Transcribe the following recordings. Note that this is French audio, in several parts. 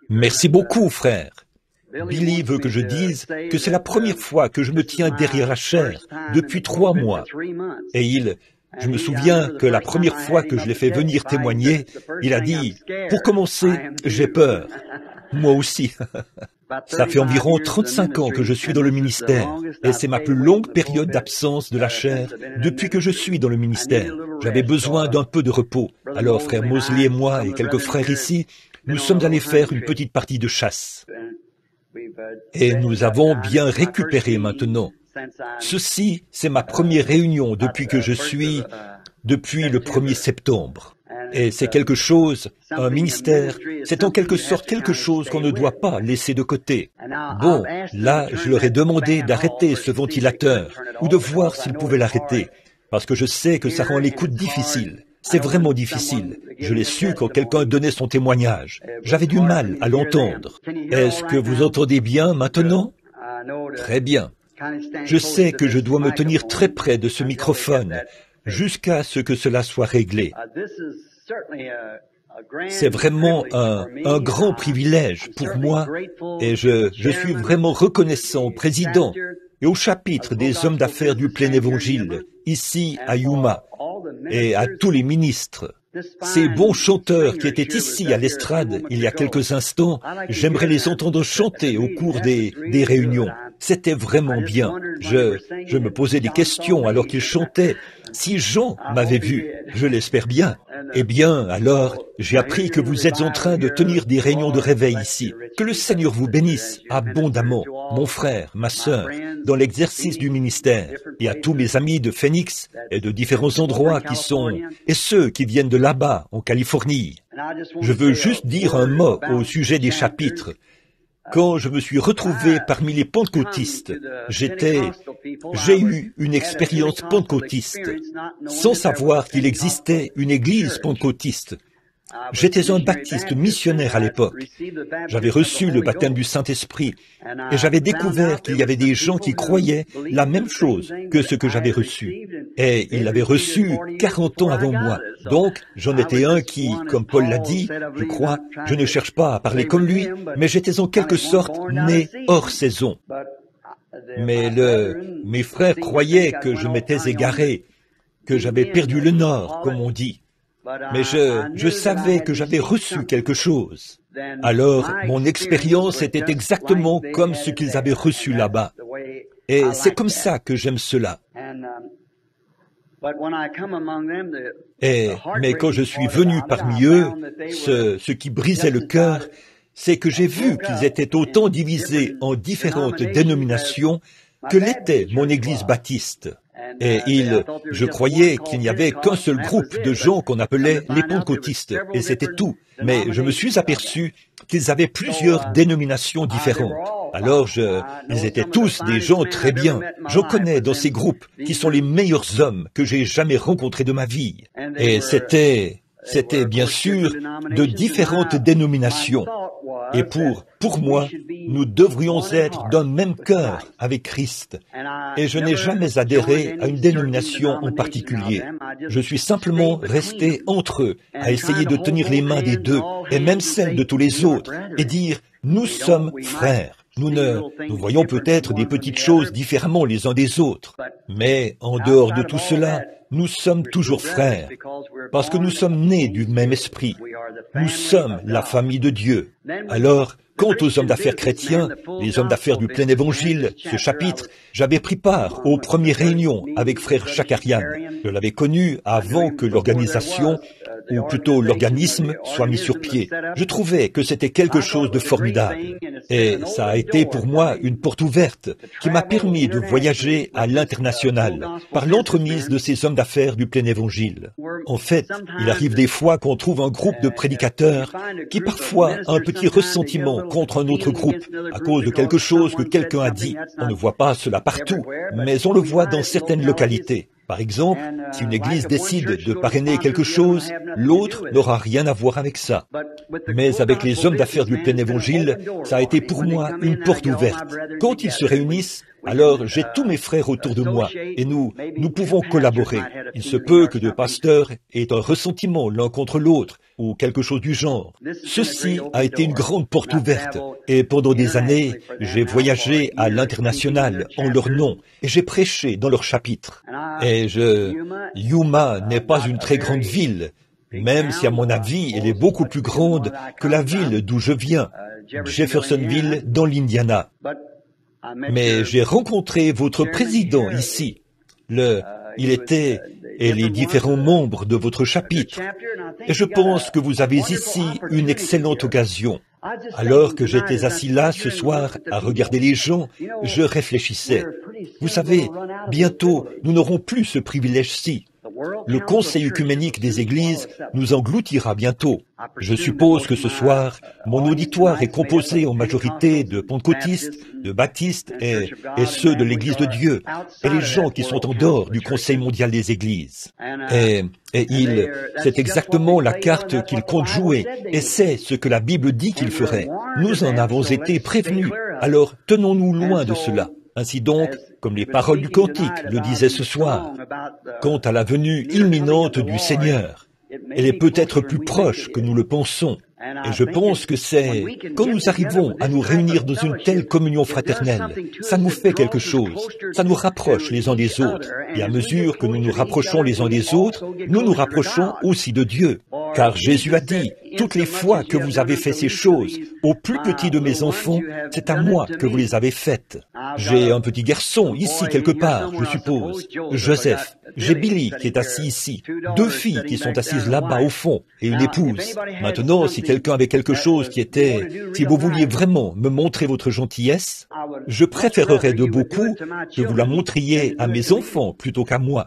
Merci beaucoup, frère. Billy veut que je dise que c'est la première fois que je me tiens derrière la chaire depuis 3 mois. Et je me souviens que la première fois que je l'ai fait venir témoigner, il a dit, « Pour commencer, j'ai peur. » Moi aussi. Ça fait environ 35 ans que je suis dans le ministère, et c'est ma plus longue période d'absence de la chair depuis que je suis dans le ministère. J'avais besoin d'un peu de repos. Alors, frère Mosley et moi et quelques frères ici, nous sommes allés faire une petite partie de chasse. Et nous avons bien récupéré maintenant. Ceci, c'est ma première réunion depuis que je suis, depuis le 1er septembre. Et c'est quelque chose, un ministère, c'est en quelque sorte quelque chose qu'on ne doit pas laisser de côté. Bon, là, je leur ai demandé d'arrêter ce ventilateur, ou de voir s'ils pouvaient l'arrêter, parce que je sais que ça rend l'écoute difficile. C'est vraiment difficile. Je l'ai su quand quelqu'un donnait son témoignage. J'avais du mal à l'entendre. Est-ce que vous entendez bien maintenant? Très bien. Je sais que je dois me tenir très près de ce microphone jusqu'à ce que cela soit réglé. C'est vraiment un grand privilège pour moi et je suis vraiment reconnaissant au président et au chapitre des hommes d'affaires du plein évangile, ici à Yuma, et à tous les ministres. Ces bons chanteurs qui étaient ici à l'estrade il y a quelques instants, j'aimerais les entendre chanter au cours des réunions. C'était vraiment bien. Je me posais des questions alors qu'ils chantaient. Si Jean m'avait vu, je l'espère bien. Eh bien, alors, j'ai appris que vous êtes en train de tenir des réunions de réveil ici. Que le Seigneur vous bénisse abondamment, mon frère, ma sœur, dans l'exercice du ministère, et à tous mes amis de Phoenix et de différents endroits qui sont, et ceux qui viennent de là-bas, en Californie. Je veux juste dire un mot au sujet des chapitres. Quand je me suis retrouvé parmi les pentecôtistes, j'ai eu une expérience pentecôtiste, sans savoir qu'il existait une église pentecôtiste. J'étais un baptiste missionnaire à l'époque. J'avais reçu le baptême du Saint-Esprit et j'avais découvert qu'il y avait des gens qui croyaient la même chose que ce que j'avais reçu. Et ils l'avaient reçu 40 ans avant moi. Donc, j'en étais un qui, comme Paul l'a dit, je crois, je ne cherche pas à parler comme lui, mais j'étais en quelque sorte né hors saison. Mais mes frères croyaient que je m'étais égaré, que j'avais perdu le nord, comme on dit. Mais je savais que j'avais reçu quelque chose. Alors, mon expérience était exactement comme ce qu'ils avaient reçu là-bas. Et c'est comme ça que j'aime cela. Mais quand je suis venu parmi eux, ce qui brisait le cœur, c'est que j'ai vu qu'ils étaient autant divisés en différentes dénominations que l'était mon église baptiste. Et je croyais qu'il n'y avait qu'un seul groupe de gens qu'on appelait les pentecôtistes, et c'était tout. Mais je me suis aperçu qu'ils avaient plusieurs dénominations différentes. Alors, ils étaient tous des gens très bien. J'en connais dans ces groupes qui sont les meilleurs hommes que j'ai jamais rencontrés de ma vie. Et c'était bien sûr de différentes dénominations. Et pour moi, nous devrions être d'un même cœur avec Christ. Et je n'ai jamais adhéré à une dénomination en particulier. Je suis simplement resté entre eux, à essayer de tenir les mains des deux, et même celles de tous les autres, et dire, nous sommes frères. Nous voyons peut-être des petites choses différemment les uns des autres. Mais en dehors de tout cela, nous sommes toujours frères, parce que nous sommes nés du même esprit. Nous sommes la famille de Dieu. Alors, quant aux hommes d'affaires chrétiens, les hommes d'affaires du plein évangile, ce chapitre, j'avais pris part aux premières réunions avec frère Chakarian. Je l'avais connu avant que l'organisation, ou plutôt l'organisme, soit mis sur pied. Je trouvais que c'était quelque chose de formidable. Et ça a été pour moi une porte ouverte qui m'a permis de voyager à l'international par l'entremise de ces hommes d'affaires du plein évangile. En fait, il arrive des fois qu'on trouve un groupe de prédicateurs qui parfois a un petit ressentiment contre un autre groupe à cause de quelque chose que quelqu'un a dit. On ne voit pas cela partout, mais on le voit dans certaines localités. Par exemple, si une église décide de parrainer quelque chose, l'autre n'aura rien à voir avec ça. Mais avec les hommes d'affaires du plein évangile, ça a été pour moi une porte ouverte. Quand ils se réunissent, Alors j'ai tous mes frères autour de moi et nous pouvons collaborer. Il se peut que deux pasteurs aient un ressentiment l'un contre l'autre ou quelque chose du genre. Ceci a été une grande porte ouverte et pendant des années, j'ai voyagé à l'international en leur nom et j'ai prêché dans leur chapitre. Yuma n'est pas une très grande ville, même si à mon avis elle est beaucoup plus grande que la ville d'où je viens, Jeffersonville dans l'Indiana. Mais j'ai rencontré votre président ici. Il était et les différents membres de votre chapitre. Et je pense que vous avez ici une excellente occasion. Alors que j'étais assis là ce soir à regarder les gens, je réfléchissais. Vous savez, bientôt nous n'aurons plus ce privilège-ci. Le Conseil œcuménique des Églises nous engloutira bientôt. Je suppose que ce soir, mon auditoire est composé en majorité de pentecôtistes, de baptistes et ceux de l'Église de Dieu, et les gens qui sont en dehors du Conseil mondial des Églises. C'est exactement la carte qu'il compte jouer, et c'est ce que la Bible dit qu'il ferait. Nous en avons été prévenus, alors tenons-nous loin de cela. Ainsi donc, comme les paroles du cantique le disaient ce soir, quant à la venue imminente du Seigneur, elle est peut-être plus proche que nous le pensons. Et je pense que c'est quand nous arrivons à nous réunir dans une telle communion fraternelle, ça nous fait quelque chose, ça nous rapproche les uns des autres. Et à mesure que nous nous rapprochons les uns des autres, nous nous rapprochons aussi de Dieu. Car Jésus a dit, toutes les fois que vous avez fait ces choses, au plus petit de mes enfants, c'est à moi que vous les avez faites. J'ai un petit garçon ici quelque part, je suppose, Joseph. J'ai Billy qui est assis ici, deux filles qui sont assises là-bas au fond, et une épouse. Maintenant, si quelqu'un avait quelque chose si vous vouliez vraiment me montrer votre gentillesse, je préférerais de beaucoup que vous la montriez à mes enfants plutôt qu'à moi.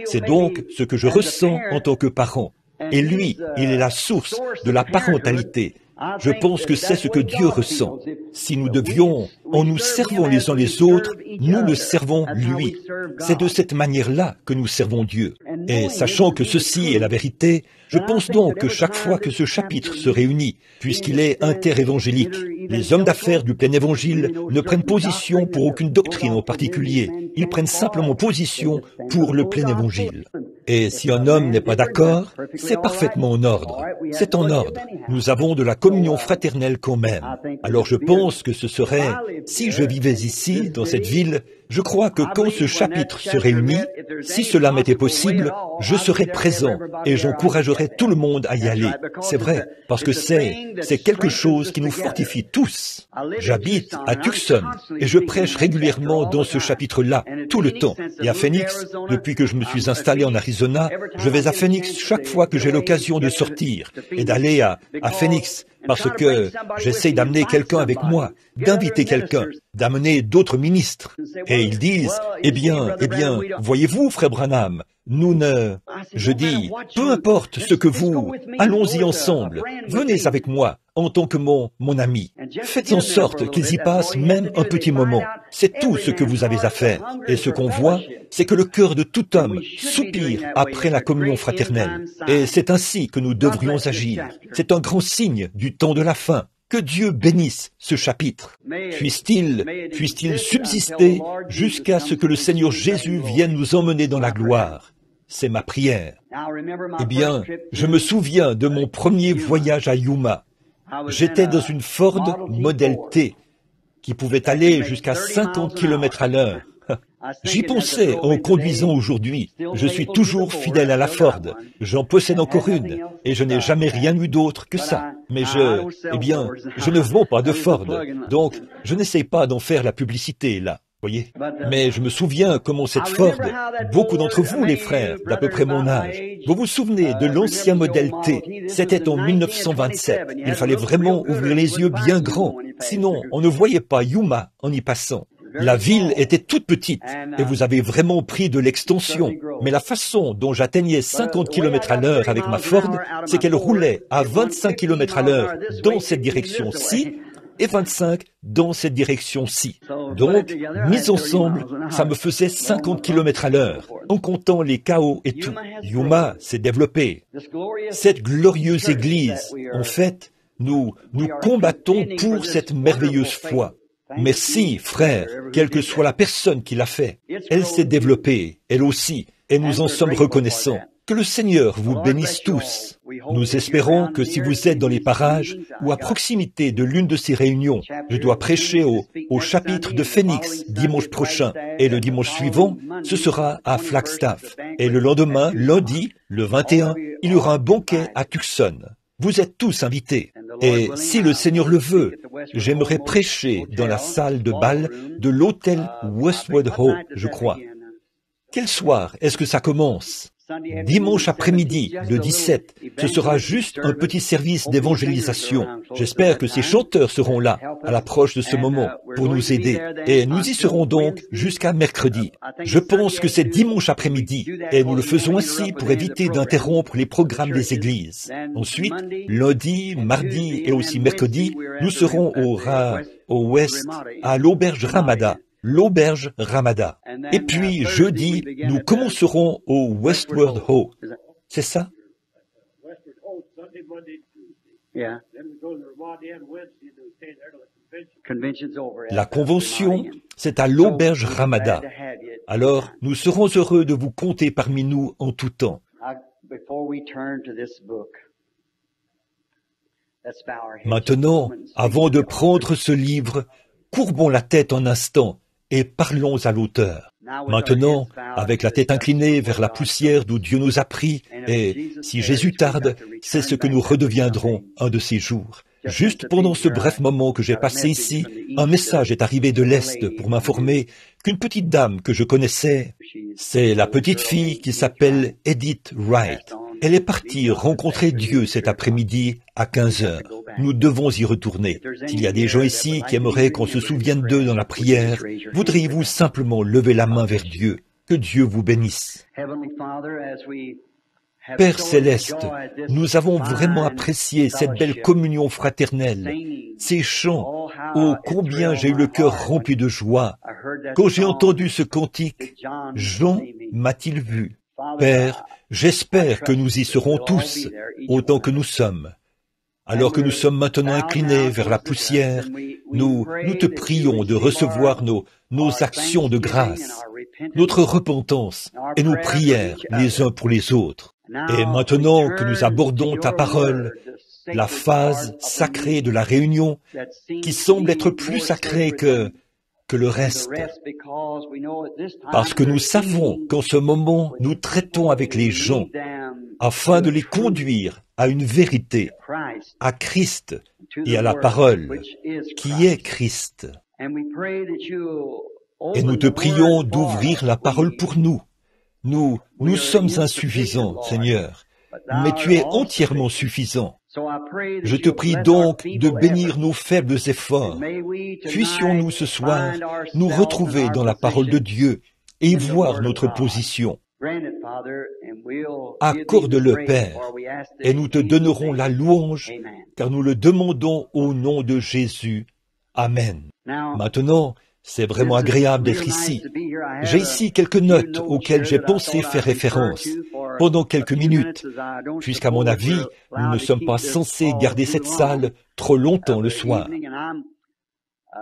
C'est donc ce que je ressens en tant que parent. Et lui, il est la source de la parentalité. Je pense que c'est ce que Dieu ressent. Si nous devions, en nous servant les uns les autres, nous le servons lui. C'est de cette manière-là que nous servons Dieu. Et sachant que ceci est la vérité, je pense donc que chaque fois que ce chapitre se réunit, puisqu'il est interévangélique, les hommes d'affaires du plein évangile ne prennent position pour aucune doctrine en particulier. Ils prennent simplement position pour le plein évangile. Et si un homme n'est pas d'accord, c'est parfaitement en ordre. C'est en ordre. Nous avons de la communion fraternelle quand même. Alors je pense que ce serait, si je vivais ici, dans cette ville, je crois que quand ce chapitre se réunit, si cela m'était possible, je serais présent et j'encouragerais tout le monde à y aller. C'est vrai, parce que c'est quelque chose qui nous fortifie tous. J'habite à Tucson et je prêche régulièrement dans ce chapitre-là, tout le temps. Et à Phoenix, depuis que je me suis installé en Arizona, je vais à Phoenix chaque fois que j'ai l'occasion de sortir et d'aller à Phoenix. Parce que j'essaie d'amener quelqu'un avec moi, d'inviter quelqu'un, d'amener d'autres ministres. Et ils disent, eh bien, voyez-vous, frère Branham, je dis, peu importe ce que vous, allons-y ensemble, venez avec moi, en tant que mon ami. Faites en sorte qu'ils y passent même un petit moment. C'est tout ce que vous avez à faire. Et ce qu'on voit, c'est que le cœur de tout homme soupire après la communion fraternelle. Et c'est ainsi que nous devrions agir. C'est un grand signe du temps de la fin. Que Dieu bénisse ce chapitre. Puisse-t-il subsister jusqu'à ce que le Seigneur Jésus vienne nous emmener dans la gloire. C'est ma prière. Eh bien, je me souviens de mon premier voyage à Yuma. J'étais dans une Ford Model T qui pouvait aller jusqu'à 50 km à l'heure. J'y pensais en conduisant aujourd'hui. Je suis toujours fidèle à la Ford. J'en possède encore une et je n'ai jamais rien eu d'autre que ça. Mais je ne vends pas de Ford. Donc, je n'essaye pas d'en faire la publicité, là. Voyez. Mais je me souviens comment cette Ford, beaucoup d'entre vous, les frères, d'à peu près mon âge, vous vous souvenez de l'ancien modèle T. C'était en 1927. Il fallait vraiment ouvrir les yeux bien grands. Sinon, on ne voyait pas Yuma en y passant. La ville était toute petite et vous avez vraiment pris de l'extension. Mais la façon dont j'atteignais 50 km à l'heure avec ma Ford, c'est qu'elle roulait à 25 km à l'heure dans cette direction-ci et 25 dans cette direction-ci. Donc, mis ensemble, ça me faisait 50 km à l'heure, en comptant les chaos et tout. Yuma s'est développé. Cette glorieuse église, en fait, nous combattons pour cette merveilleuse foi. Merci, frère, quelle que soit la personne qui l'a fait. Elle s'est développée, elle aussi, et nous en sommes reconnaissants. Que le Seigneur vous bénisse tous. Nous espérons que si vous êtes dans les parages ou à proximité de l'une de ces réunions, je dois prêcher au chapitre de Phoenix dimanche prochain, et le dimanche suivant, ce sera à Flagstaff. Et le lendemain, lundi, le 21, il y aura un banquet à Tucson. Vous êtes tous invités. Et si le Seigneur le veut, j'aimerais prêcher dans la salle de bal de l'hôtel Westwood Hall, je crois. Quel soir est-ce que ça commence? Dimanche après-midi, le 17, ce sera juste un petit service d'évangélisation. J'espère que ces chanteurs seront là, à l'approche de ce moment, pour nous aider. Et nous y serons donc jusqu'à mercredi. Je pense que c'est dimanche après-midi, et nous le faisons ainsi pour éviter d'interrompre les programmes des églises. Ensuite, lundi, mardi et aussi mercredi, nous serons au West, à l'auberge Ramada. L'auberge Ramada. Et puis, jeudi, nous commencerons au Westward Ho. C'est ça? La convention, c'est à l'auberge Ramada. Alors, nous serons heureux de vous compter parmi nous en tout temps. Maintenant, avant de prendre ce livre, courbons la tête un instant et parlons à l'auteur. Maintenant, avec la tête inclinée vers la poussière d'où Dieu nous a pris, et si Jésus tarde, c'est ce que nous redeviendrons un de ces jours. Juste pendant ce bref moment que j'ai passé ici, un message est arrivé de l'Est pour m'informer qu'une petite dame que je connaissais, c'est la petite fille qui s'appelle Edith Wright. Elle est partie rencontrer Dieu cet après-midi à 15 heures. Nous devons y retourner. S'il y a des gens ici qui aimeraient qu'on se souvienne d'eux dans la prière, voudriez-vous simplement lever la main vers Dieu? Que Dieu vous bénisse. Père Céleste, nous avons vraiment apprécié cette belle communion fraternelle, ces chants. Oh, combien j'ai eu le cœur rempli de joie. Quand j'ai entendu ce cantique, Jean m'a-t-il vu? Père, j'espère que nous y serons tous, autant que nous sommes. Alors que nous sommes maintenant inclinés vers la poussière, nous te prions de recevoir nos actions de grâce, notre repentance et nos prières les uns pour les autres. Et maintenant que nous abordons ta parole, la phase sacrée de la réunion, qui semble être plus sacrée que le reste, parce que nous savons qu'en ce moment, nous traitons avec les gens afin de les conduire à une vérité, à Christ et à la parole, qui est Christ. Et nous te prions d'ouvrir la parole pour nous. Nous sommes insuffisants, Seigneur, mais tu es entièrement suffisant. Je te prie donc de bénir nos faibles efforts. Puissions-nous ce soir nous retrouver dans la parole de Dieu et voir notre position. Accorde-le, Père, et nous te donnerons la louange, car nous le demandons au nom de Jésus. Amen. Maintenant, c'est vraiment agréable d'être ici. J'ai ici quelques notes auxquelles j'ai pensé faire référence pendant quelques minutes, puisqu'à mon avis, nous ne sommes pas censés garder cette salle trop longtemps le soir.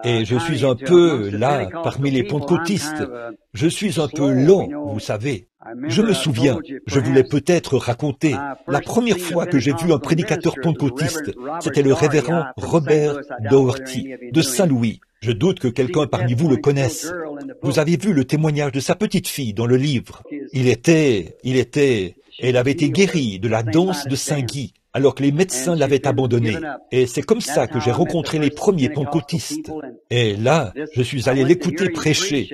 Et je suis un peu, là, parmi les pentecôtistes, je suis un peu lent, vous savez. Je me souviens, je voulais peut-être raconter, la première fois que j'ai vu un prédicateur pentecôtiste, c'était le révérend Robert Doherty, de Saint-Louis. Je doute que quelqu'un parmi vous le connaisse. Vous avez vu le témoignage de sa petite fille dans le livre. Elle avait été guérie de la danse de Saint-Guy, alors que les médecins l'avaient abandonnée. Et c'est comme ça que j'ai rencontré les premiers pentecôtistes. Et là, je suis allé l'écouter prêcher.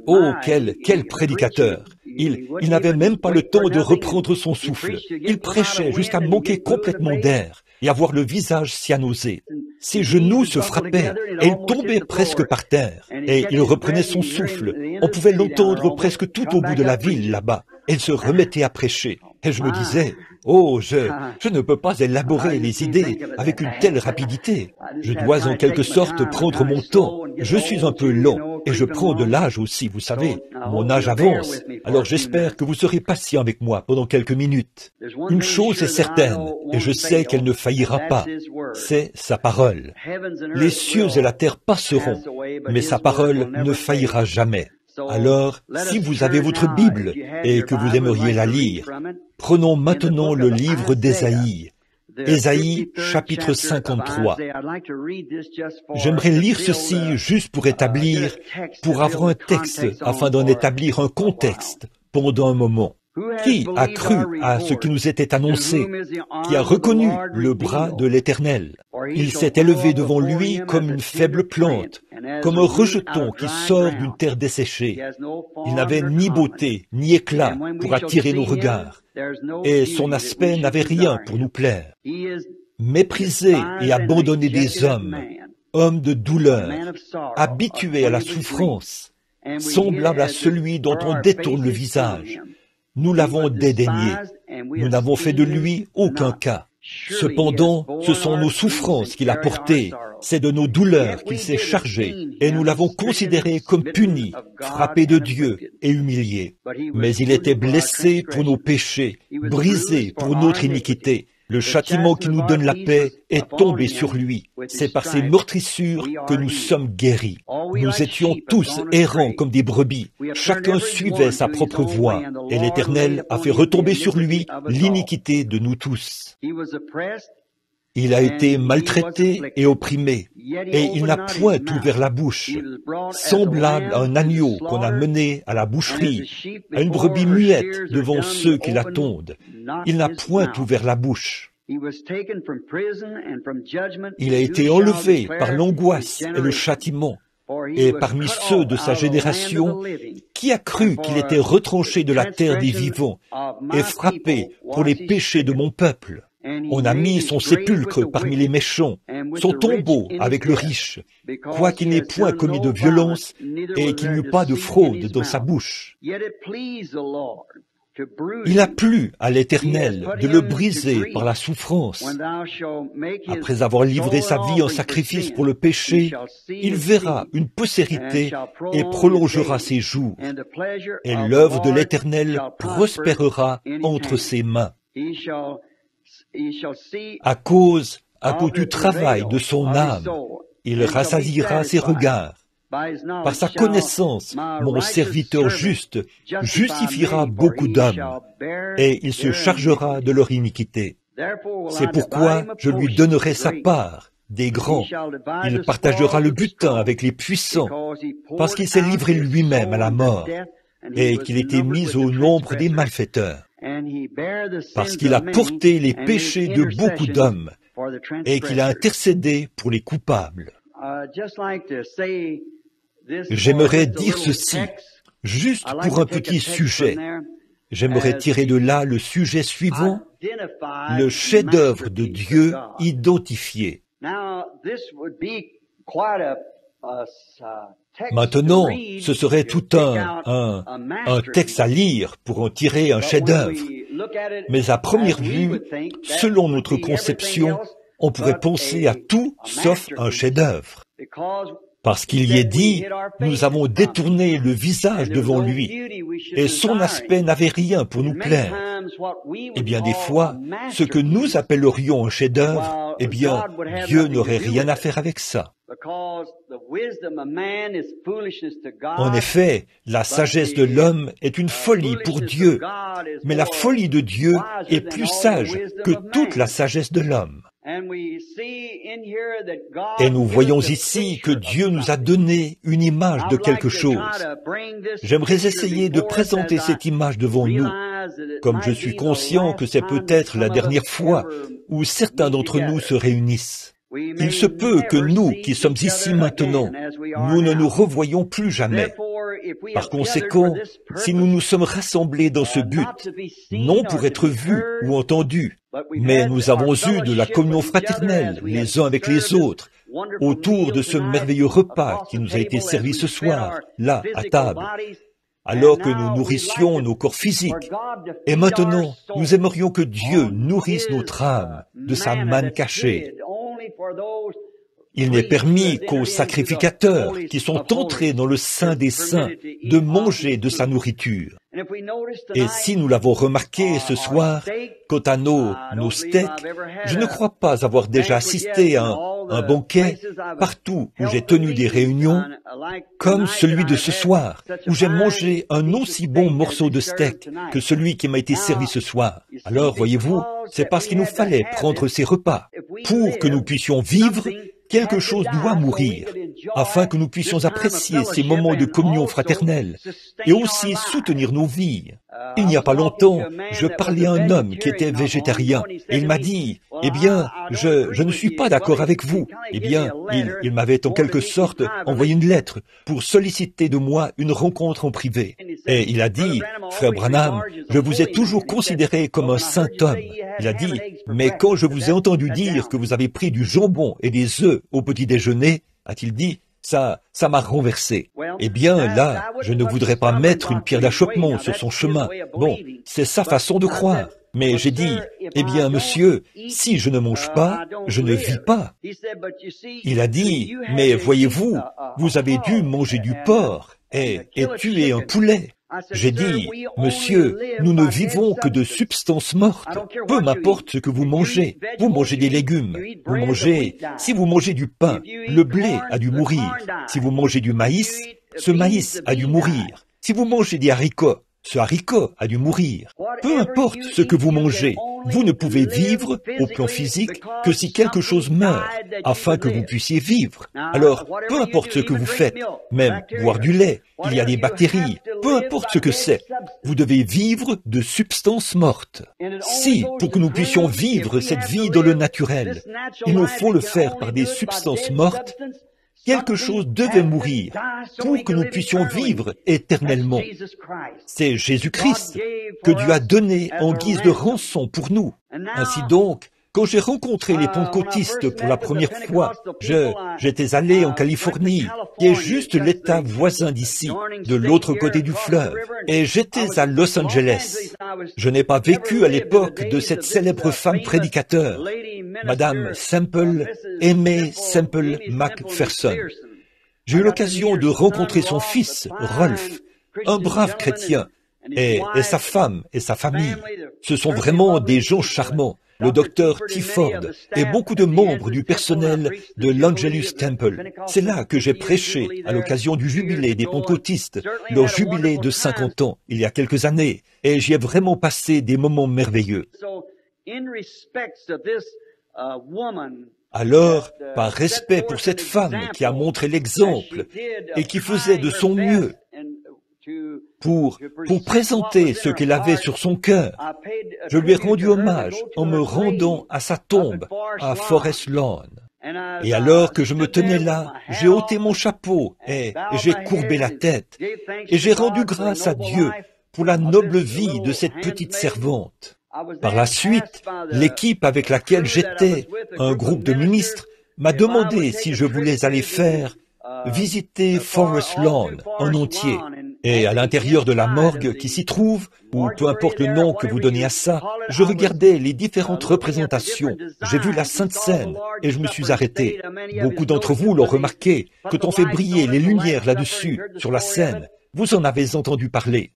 Oh, quel prédicateur! Il n'avait même pas le temps de reprendre son souffle. Il prêchait jusqu'à manquer complètement d'air et avoir le visage cyanosé. Ses genoux se frappaient et il tombait presque par terre. Et il reprenait son souffle. On pouvait l'entendre presque tout au bout de la ville là-bas. Elle se remettait à prêcher. Et je me disais, oh, je ne peux pas élaborer les idées avec une telle rapidité. Je dois en quelque sorte prendre mon temps. Je suis un peu lent. Et je prends de l'âge aussi, vous savez, mon âge avance, alors j'espère que vous serez patient avec moi pendant quelques minutes. Une chose est certaine, et je sais qu'elle ne faillira pas, c'est sa parole. Les cieux et la terre passeront, mais sa parole ne faillira jamais. Alors, si vous avez votre Bible et que vous aimeriez la lire, prenons maintenant le livre d'Ésaïe. Ésaïe, chapitre 53. J'aimerais lire ceci juste pour établir, pour avoir un texte, afin d'en établir un contexte pendant un moment. Qui a cru à ce qui nous était annoncé? Qui a reconnu le bras de l'Éternel? Il s'est élevé devant lui comme une faible plante, comme un rejeton qui sort d'une terre desséchée. Il n'avait ni beauté, ni éclat pour attirer nos regards, et son aspect n'avait rien pour nous plaire. Méprisé et abandonné des hommes, homme de douleur, habitué à la souffrance, semblable à celui dont on détourne le visage. Nous l'avons dédaigné, nous n'avons fait de lui aucun cas. Cependant, ce sont nos souffrances qu'il a portées, c'est de nos douleurs qu'il s'est chargé, et nous l'avons considéré comme puni, frappé de Dieu et humilié. Mais il était blessé pour nos péchés, brisé pour notre iniquité. Le châtiment qui nous donne la paix est tombé sur lui. C'est par ses meurtrissures que nous sommes guéris. Nous étions tous errants comme des brebis. Chacun suivait sa propre voie. Et l'Éternel a fait retomber sur lui l'iniquité de nous tous. Il a été maltraité et opprimé, et il n'a point ouvert la bouche, semblable à un agneau qu'on a mené à la boucherie, à une brebis muette devant ceux qui la tondent. Il n'a point ouvert la bouche. Il a été enlevé par l'angoisse et le châtiment, et parmi ceux de sa génération, qui a cru qu'il était retranché de la terre des vivants et frappé pour les péchés de mon peuple? On a mis son sépulcre parmi les méchants, son tombeau avec le riche, quoiqu'il n'ait point commis de violence et qu'il n'y eût pas de fraude dans sa bouche. Il a plu à l'Éternel de le briser par la souffrance. Après avoir livré sa vie en sacrifice pour le péché, il verra une postérité et prolongera ses jours. Et l'œuvre de l'Éternel prospérera entre ses mains. À cause du travail de son âme, il rassasiera ses regards. Par sa connaissance, mon serviteur juste justifiera beaucoup d'hommes, et il se chargera de leur iniquité. C'est pourquoi je lui donnerai sa part des grands. Il partagera le butin avec les puissants, parce qu'il s'est livré lui-même à la mort, et qu'il était mis au nombre des malfaiteurs. Parce qu'il a porté les péchés de beaucoup d'hommes, et qu'il a intercédé pour les coupables. J'aimerais dire ceci, juste pour un petit sujet. J'aimerais tirer de là le sujet suivant, le chef-d'œuvre de Dieu identifié. Maintenant, ce serait tout un texte à lire pour en tirer un chef-d'œuvre. Mais à première vue, selon notre conception, on pourrait penser à tout sauf un chef-d'œuvre. Parce qu'il y est dit, nous avons détourné le visage devant lui, et son aspect n'avait rien pour nous plaire. Eh bien, des fois, ce que nous appellerions un chef-d'œuvre, eh bien, Dieu n'aurait rien à faire avec ça. En effet, la sagesse de l'homme est une folie pour Dieu, mais la folie de Dieu est plus sage que toute la sagesse de l'homme. Et nous voyons ici que Dieu nous a donné une image de quelque chose. J'aimerais essayer de présenter cette image devant nous, comme je suis conscient que c'est peut-être la dernière fois où certains d'entre nous se réunissent. Il se peut que nous, qui sommes ici maintenant, nous ne nous revoyons plus jamais. Par conséquent, si nous nous sommes rassemblés dans ce but, non pour être vus ou entendus, mais nous avons eu de la communion fraternelle les uns avec les autres, autour de ce merveilleux repas qui nous a été servi ce soir, là, à table, alors que nous nourrissions nos corps physiques. Et maintenant, nous aimerions que Dieu nourrisse notre âme de sa manne cachée. Il n'est permis qu'aux sacrificateurs qui sont entrés dans le Saint des Saints de manger de sa nourriture. Et si nous l'avons remarqué ce soir, quant à nos steaks, je ne crois pas avoir déjà assisté à un banquet partout où j'ai tenu des réunions, comme celui de ce soir, où j'ai mangé un aussi bon morceau de steak que celui qui m'a été servi ce soir. Alors, voyez-vous, c'est parce qu'il nous fallait prendre ces repas. Pour que nous puissions vivre, quelque chose doit mourir, afin que nous puissions apprécier ces moments de communion fraternelle et aussi soutenir nos vies. Il n'y a pas longtemps, je parlais à un homme qui était végétarien et il m'a dit, « Eh bien, je ne suis pas d'accord avec vous. » Eh bien, il m'avait en quelque sorte envoyé une lettre pour solliciter de moi une rencontre en privé. Et il a dit, « Frère Branham, je vous ai toujours considéré comme un saint homme. » Il a dit, « Mais quand je vous ai entendu dire que vous avez pris du jambon et des œufs au petit déjeuner, a-t-il dit, ça m'a renversé. » Eh bien, là, je ne voudrais pas mettre une pierre d'achoppement sur son chemin. Bon, c'est sa façon de croire. Mais j'ai dit, eh bien, monsieur, si je ne mange pas, je ne vis pas. Il a dit, mais voyez-vous, vous avez dû manger du porc et tuer un poulet. J'ai dit, monsieur, nous ne vivons que de substances mortes. Peu m'importe ce que vous mangez des légumes. Si vous mangez du pain, le blé a dû mourir. Si vous mangez du maïs, ce maïs a dû mourir. Si vous mangez des haricots, ce haricot a dû mourir. Peu importe ce que vous mangez, vous ne pouvez vivre au plan physique que si quelque chose meurt, afin que vous puissiez vivre. Alors, peu importe ce que vous faites, même boire du lait, il y a des bactéries, peu importe ce que c'est, vous devez vivre de substances mortes. Si, pour que nous puissions vivre cette vie dans le naturel, il nous faut le faire par des substances mortes, quelque chose devait mourir pour que nous puissions vivre éternellement. C'est Jésus-Christ que Dieu a donné en guise de rançon pour nous. Ainsi donc, quand j'ai rencontré les pentecôtistes pour la première fois, j'étais allé en Californie, qui est juste l'État voisin d'ici, de l'autre côté du fleuve, et j'étais à Los Angeles. Je n'ai pas vécu à l'époque de cette célèbre femme prédicateur, Madame Aimée Semple McPherson. J'ai eu l'occasion de rencontrer son fils, Rolf, un brave chrétien, et sa femme et sa famille. Ce sont vraiment des gens charmants. Le docteur T. Ford et beaucoup de membres du personnel de l'Angelus Temple. C'est là que j'ai prêché à l'occasion du jubilé des pentecôtistes, leur jubilé de 50 ans, il y a quelques années, et j'y ai vraiment passé des moments merveilleux. Alors, par respect pour cette femme qui a montré l'exemple et qui faisait de son mieux pour présenter ce qu'elle avait sur son cœur, je lui ai rendu hommage en me rendant à sa tombe à Forest Lawn. Et alors que je me tenais là, j'ai ôté mon chapeau et j'ai courbé la tête et j'ai rendu grâce à Dieu pour la noble vie de cette petite servante. Par la suite, l'équipe avec laquelle j'étais, un groupe de ministres, m'a demandé si je voulais aller visiter Forest Lawn en entier. Et à l'intérieur de la morgue qui s'y trouve, ou peu importe le nom que vous donnez à ça, je regardais les différentes représentations. J'ai vu la Sainte Seine et je me suis arrêté. Beaucoup d'entre vous l'ont remarqué, quand on fait briller les lumières là-dessus, sur la scène. Vous en avez entendu parler.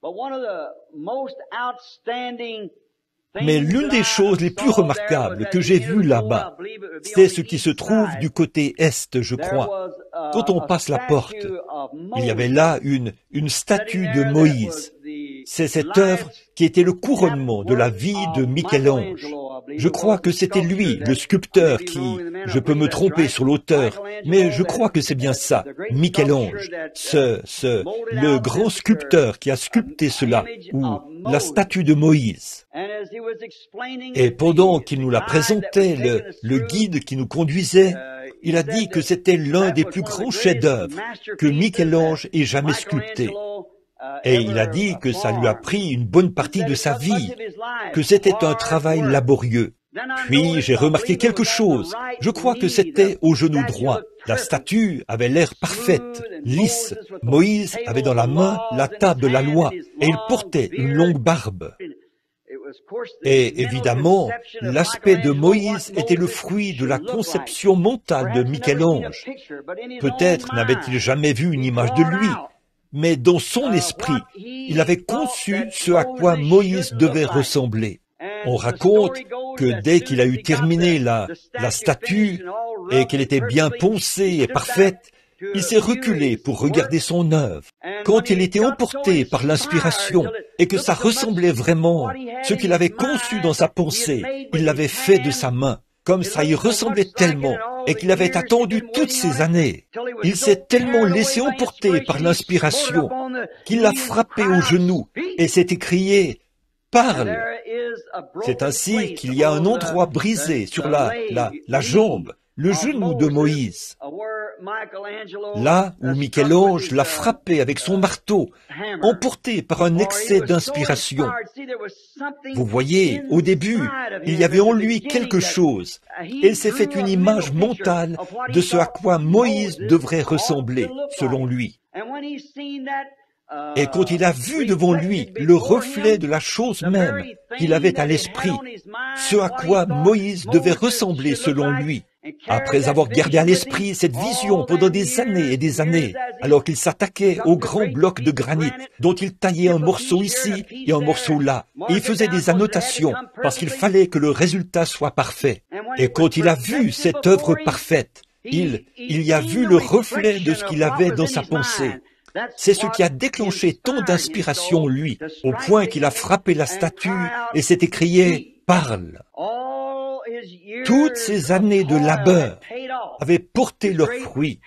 Mais l'une des choses les plus remarquables que j'ai vues là-bas, c'est ce qui se trouve du côté est, je crois. Quand on passe la porte, il y avait là une statue de Moïse. C'est cette œuvre qui était le couronnement de la vie de Michel-Ange. Je crois que c'était lui, le sculpteur, je peux me tromper sur l'auteur, mais je crois que c'est bien ça, Michel-Ange, le grand sculpteur qui a sculpté cela, ou la statue de Moïse. Et pendant qu'il nous la présentait, le guide qui nous conduisait, il a dit que c'était l'un des plus grands chefs-d'œuvre que Michel-Ange ait jamais sculpté. Et il a dit que ça lui a pris une bonne partie de sa vie, que c'était un travail laborieux. Puis j'ai remarqué quelque chose. Je crois que c'était au genou droit. La statue avait l'air parfaite, lisse. Moïse avait dans la main la table de la loi et il portait une longue barbe. Et évidemment, l'aspect de Moïse était le fruit de la conception mentale de Michel-Ange. Peut-être n'avait-il jamais vu une image de lui, mais dans son esprit, il avait conçu ce à quoi Moïse devait ressembler. On raconte que dès qu'il a eu terminé la statue et qu'elle était bien poncée et parfaite, il s'est reculé pour regarder son œuvre. Quand il était emporté par l'inspiration et que ça ressemblait vraiment ce qu'il avait conçu dans sa pensée, il l'avait fait de sa main, comme ça y ressemblait tellement et qu'il avait attendu toutes ces années. Il s'est tellement laissé emporter par l'inspiration qu'il l'a frappé au genou et s'est écrié « Parle !» C'est ainsi qu'il y a un endroit brisé sur la jambe, le genou de Moïse, là où Michel-Ange l'a frappé avec son marteau, emporté par un excès d'inspiration. Vous voyez, au début, il y avait en lui quelque chose, et il s'est fait une image mentale de ce à quoi Moïse devrait ressembler, selon lui. Et quand il a vu devant lui le reflet de la chose même qu'il avait à l'esprit, ce à quoi Moïse devait ressembler selon lui, après avoir gardé à l'esprit cette vision pendant des années et des années, alors qu'il s'attaquait aux grands blocs de granit, dont il taillait un morceau ici et un morceau là, et il faisait des annotations, parce qu'il fallait que le résultat soit parfait. Et quand il a vu cette œuvre parfaite, il y a vu le reflet de ce qu'il avait dans sa pensée. C'est ce qui a déclenché tant d'inspiration en lui, au point qu'il a frappé la statue et s'est écrié « Parle ». Toutes ces années de labeur avaient porté leurs fruits.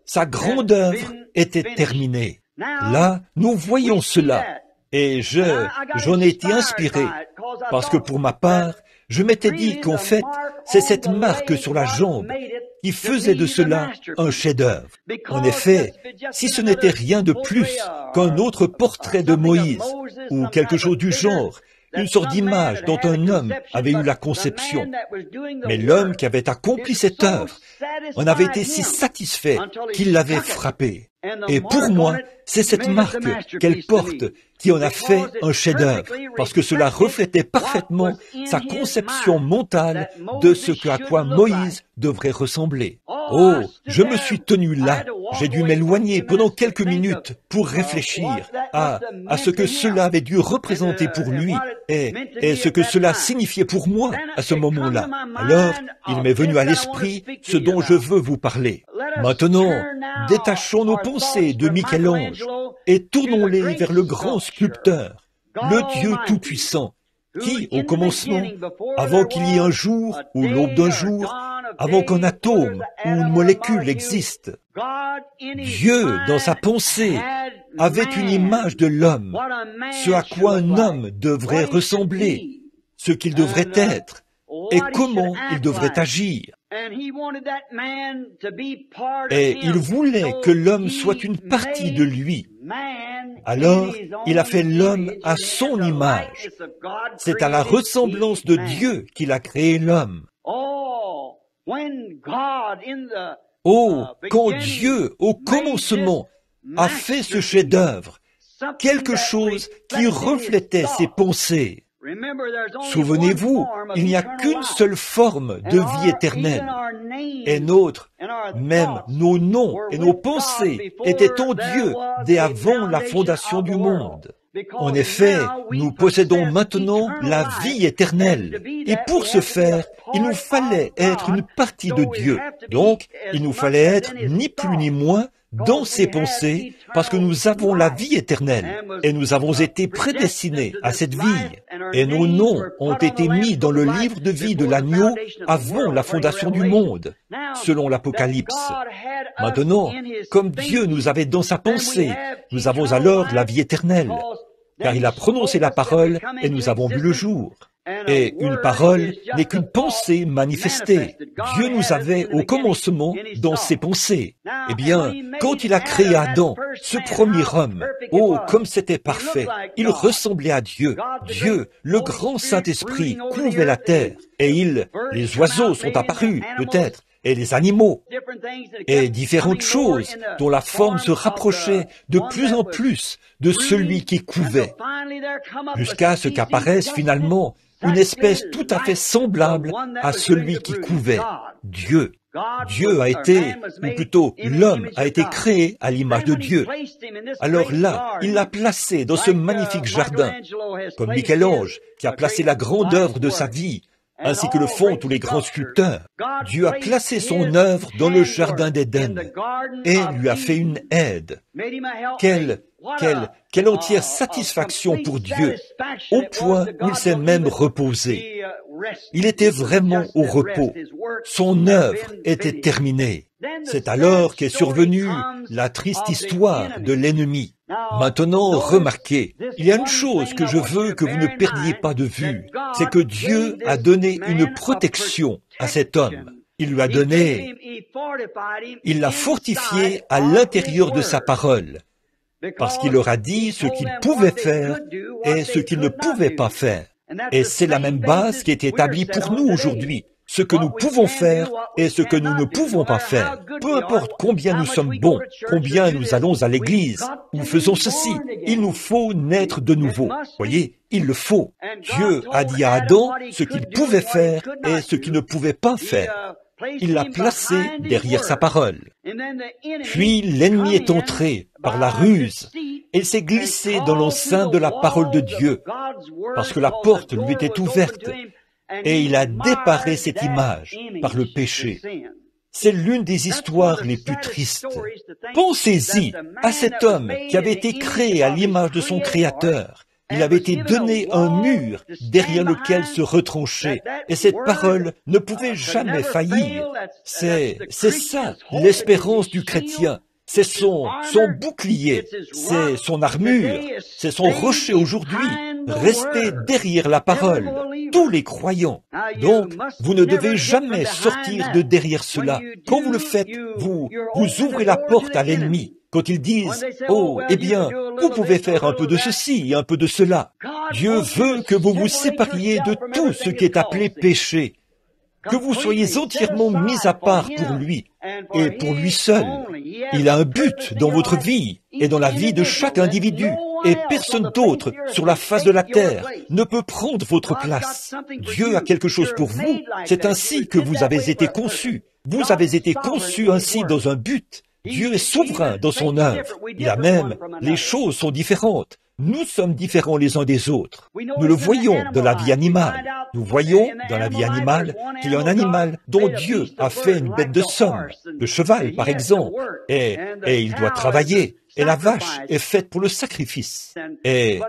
Sa grande œuvre était terminée. Là, nous voyons cela, et j'en ai été inspiré, parce que pour ma part, je m'étais dit qu'en fait, c'est cette marque sur la jambe qui faisait de cela un chef-d'œuvre. En effet, si ce n'était rien de plus qu'un autre portrait de Moïse, ou quelque chose du genre, une sorte d'image dont un homme avait eu la conception. Mais l'homme qui avait accompli cette œuvre en avait été si satisfait qu'il l'avait frappé. Et pour moi, c'est cette marque qu'elle porte qui en a fait un chef-d'œuvre, parce que cela reflétait parfaitement sa conception mentale de ce à quoi Moïse devrait ressembler. Oh, je me suis tenu là. J'ai dû m'éloigner pendant quelques minutes pour réfléchir à ce que cela avait dû représenter pour lui et ce que cela signifiait pour moi à ce moment-là. Alors, il m'est venu à l'esprit ce dont je veux vous parler. Maintenant, détachons nos pensées de Michel-Ange et tournons-les vers le grand sculpteur, le Dieu Tout-Puissant, qui, au commencement, avant qu'il y ait un jour ou l'aube d'un jour, avant qu'un atome ou une molécule existe, Dieu, dans sa pensée, avait une image de l'homme, ce à quoi un homme devrait ressembler, ce qu'il devrait être, et comment il devrait agir. Et il voulait que l'homme soit une partie de lui. Alors, il a fait l'homme à son image. C'est à la ressemblance de Dieu qu'il a créé l'homme. Oh, quand Dieu, au commencement, a fait ce chef-d'œuvre, quelque chose qui reflétait ses pensées. Souvenez-vous, il n'y a qu'une seule forme de vie éternelle. Et même nos noms et nos pensées étaient en Dieu dès avant la fondation du monde. En effet, nous possédons maintenant la vie éternelle. Et pour ce faire, il nous fallait être une partie de Dieu. Donc, il nous fallait être ni plus ni moins dans ses pensées, parce que nous avons la vie éternelle, et nous avons été prédestinés à cette vie, et nos noms ont été mis dans le livre de vie de l'agneau avant la fondation du monde, selon l'Apocalypse. Maintenant, comme Dieu nous avait dans sa pensée, nous avons alors la vie éternelle, car il a prononcé la parole et nous avons vu le jour. Et une parole n'est qu'une pensée manifestée. Dieu nous avait au commencement dans ses pensées. Eh bien, quand il a créé Adam, ce premier homme, oh, comme c'était parfait, il ressemblait à Dieu. Dieu, le grand Saint-Esprit, couvrait la terre. Et les oiseaux sont apparus, peut-être. et les animaux, et différentes choses dont la forme se rapprochait de plus en plus de celui qui couvait, jusqu'à ce qu'apparaisse finalement une espèce tout à fait semblable à celui qui couvait, Dieu. Dieu a été, ou plutôt l'homme a été créé à l'image de Dieu. Alors là, il l'a placé dans ce magnifique jardin, comme Michel-Ange, qui a placé la grande œuvre de sa vie, ainsi que le font tous les grands sculpteurs. Dieu a placé son œuvre dans le jardin d'Éden et lui a fait une aide. Quelle entière satisfaction pour Dieu, au point où il s'est même reposé. Il était vraiment au repos. Son œuvre était terminée. C'est alors qu'est survenue la triste histoire de l'ennemi. Maintenant, remarquez, il y a une chose que je veux que vous ne perdiez pas de vue, c'est que Dieu a donné une protection à cet homme. Il lui a donné, il l'a fortifié à l'intérieur de sa parole, parce qu'il leur a dit ce qu'il pouvait faire et ce qu'il ne pouvait pas faire. Et c'est la même base qui est établie pour nous aujourd'hui. Ce que nous pouvons faire et ce que nous ne pouvons pas faire. Peu importe combien nous sommes bons, combien nous allons à l'église, nous faisons ceci. Il nous faut naître de nouveau. Voyez, il le faut. Dieu a dit à Adam ce qu'il pouvait faire et ce qu'il ne pouvait pas faire. Il l'a placé derrière sa parole. Puis l'ennemi est entré par la ruse et s'est glissé dans l'enceinte de la parole de Dieu, parce que la porte lui était ouverte, et il a déparé cette image par le péché. C'est l'une des histoires les plus tristes. Pensez-y à cet homme qui avait été créé à l'image de son Créateur. Il avait été donné un mur derrière lequel se retrancher, et cette parole ne pouvait jamais faillir. C'est ça, l'espérance du chrétien. C'est son bouclier, c'est son armure, c'est son rocher aujourd'hui. Restez derrière la parole, tous les croyants. Donc, vous ne devez jamais sortir de derrière cela. Quand vous le faites, vous ouvrez la porte à l'ennemi. Quand ils disent, « Oh, eh bien, vous pouvez faire un peu de ceci et un peu de cela. » Dieu veut que vous vous sépariez de tout ce qui est appelé péché, que vous soyez entièrement mis à part pour lui et pour lui seul. Il a un but dans votre vie et dans la vie de chaque individu, et personne d'autre sur la face de la terre ne peut prendre votre place. Dieu a quelque chose pour vous. C'est ainsi que vous avez été conçus. Vous avez été conçus ainsi dans un but. Dieu est souverain dans son œuvre. Il a même, les choses sont différentes. Nous sommes différents les uns des autres. Nous le voyons dans la vie animale. Nous voyons dans la vie animale qu'il y a un animal dont Dieu a fait une bête de somme, le cheval par exemple, et il doit travailler. Et la vache est faite pour le sacrifice. Mais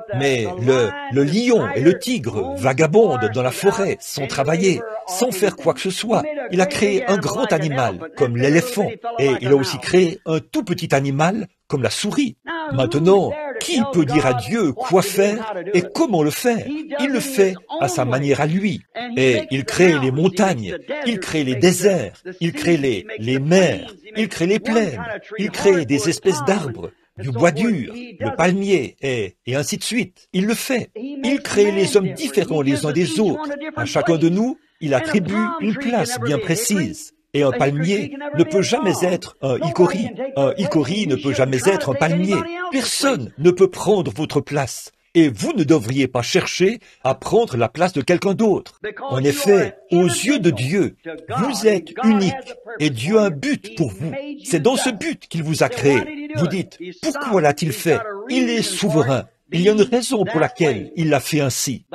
le lion et le tigre vagabondent dans la forêt sans travailler, sans faire quoi que ce soit. Il a créé un grand animal comme l'éléphant, et il a aussi créé un tout petit animal comme la souris. Maintenant, qui peut dire à Dieu quoi faire et comment le faire? Il le fait à sa manière à lui. Et il crée les montagnes, il crée les déserts, il crée les mers, il crée les plaines, il crée des espèces d'arbres, du bois dur, le palmier, et ainsi de suite. Il le fait. Il crée les hommes différents les uns des autres. À chacun de nous, il attribue une place bien précise. Et un palmier ne peut jamais être un hickory. Un hickory ne peut jamais être un palmier. Personne ne peut prendre votre place. Et vous ne devriez pas chercher à prendre la place de quelqu'un d'autre. En effet, aux yeux de Dieu, vous êtes unique et Dieu a un but pour vous. C'est dans ce but qu'il vous a créé. Vous dites, pourquoi l'a-t-il fait? Il est souverain. Il y a une raison pour laquelle il l'a fait ainsi.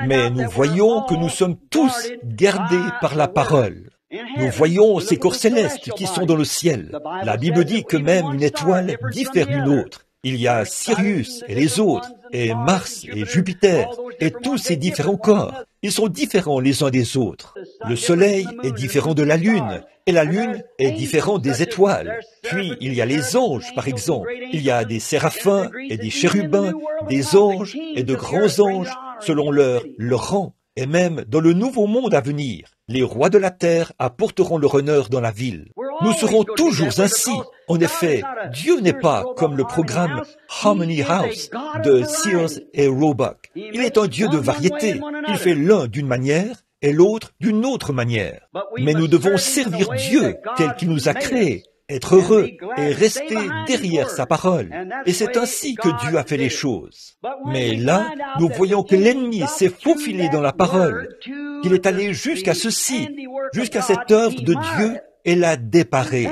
Mais nous voyons que nous sommes tous gardés par la parole. Nous voyons ces corps célestes qui sont dans le ciel. La Bible dit que même une étoile diffère d'une autre. Il y a Sirius et les autres, et Mars et Jupiter, et tous ces différents corps. Ils sont différents les uns des autres. Le soleil est différent de la lune, et la lune est différente des étoiles. Puis il y a les anges, par exemple. Il y a des séraphins et des chérubins, des anges et de grands anges, selon leur rang. Et même dans le nouveau monde à venir, les rois de la terre apporteront leur honneur dans la ville. Nous serons toujours ainsi. En effet, Dieu n'est pas comme le programme Harmony House de Sears et Roebuck. Il est un Dieu de variété. Il fait l'un d'une manière et l'autre d'une autre manière. Mais nous devons servir Dieu tel qu'il nous a créés, être heureux et rester derrière sa parole. Et c'est ainsi que Dieu a fait les choses. Mais là, nous voyons que l'ennemi s'est faufilé dans la parole, qu'il est allé jusqu'à ceci, jusqu'à cette œuvre de Dieu, et l'a déparée.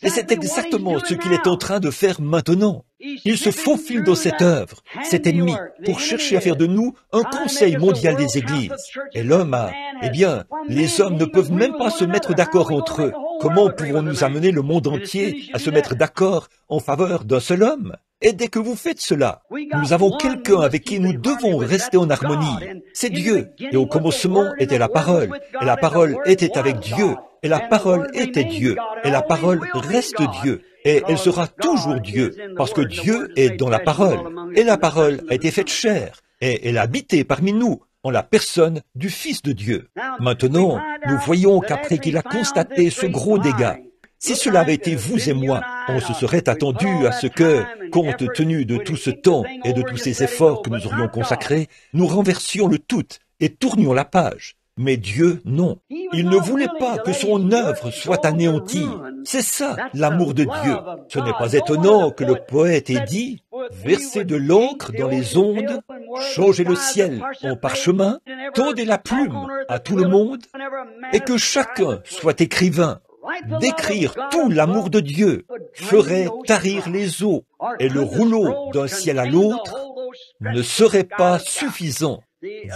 Et c'est exactement ce qu'il est en train de faire maintenant. Il se faufile dans cette œuvre, cet ennemi, pour chercher à faire de nous un conseil mondial des églises. Et l'homme les hommes ne peuvent même pas se mettre d'accord entre eux. Comment pourrons-nous amener le monde entier à se mettre d'accord en faveur d'un seul homme? Et dès que vous faites cela, nous avons quelqu'un avec qui nous devons rester en harmonie. C'est Dieu. Et au commencement était la parole. Et la parole était avec Dieu. Et la parole était Dieu. Et la parole reste Dieu. Et elle sera toujours Dieu, parce que Dieu est dans la parole. Et la parole a été faite chair. Et elle a habité parmi nous, en la personne du Fils de Dieu. Maintenant, nous voyons qu'après qu'il a constaté ce gros dégât, si cela avait été vous et moi, on se serait attendu à ce que, compte tenu de tout ce temps et de tous ces efforts que nous aurions consacrés, nous renversions le tout et tournions la page. Mais Dieu, non. Il ne voulait pas que son œuvre soit anéantie. C'est ça, l'amour de Dieu. Ce n'est pas étonnant que le poète ait dit « Versez de l'encre dans les ondes, changez le ciel en parchemin, tendez la plume à tout le monde, et que chacun soit écrivain. D'écrire tout l'amour de Dieu ferait tarir les eaux, et le rouleau d'un ciel à l'autre ne serait pas suffisant. »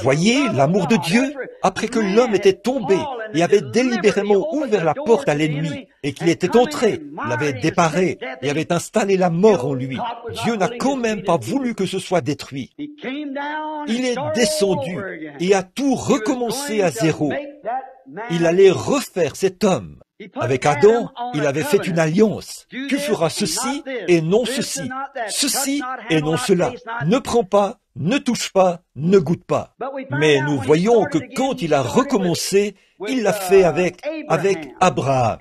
Voyez l'amour de Dieu, après que l'homme était tombé et avait délibérément ouvert la porte à l'ennemi, et qu'il était entré, l'avait déparé et avait installé la mort en lui. Dieu n'a quand même pas voulu que ce soit détruit. Il est descendu et a tout recommencé à zéro. Il allait refaire cet homme. Avec Adam, il avait fait une alliance. Tu feras ceci et non ceci. Ceci et non cela. Ne prends pas, ne touche pas, ne goûte pas. Mais nous voyons que quand il a recommencé, il l'a fait avec Abraham.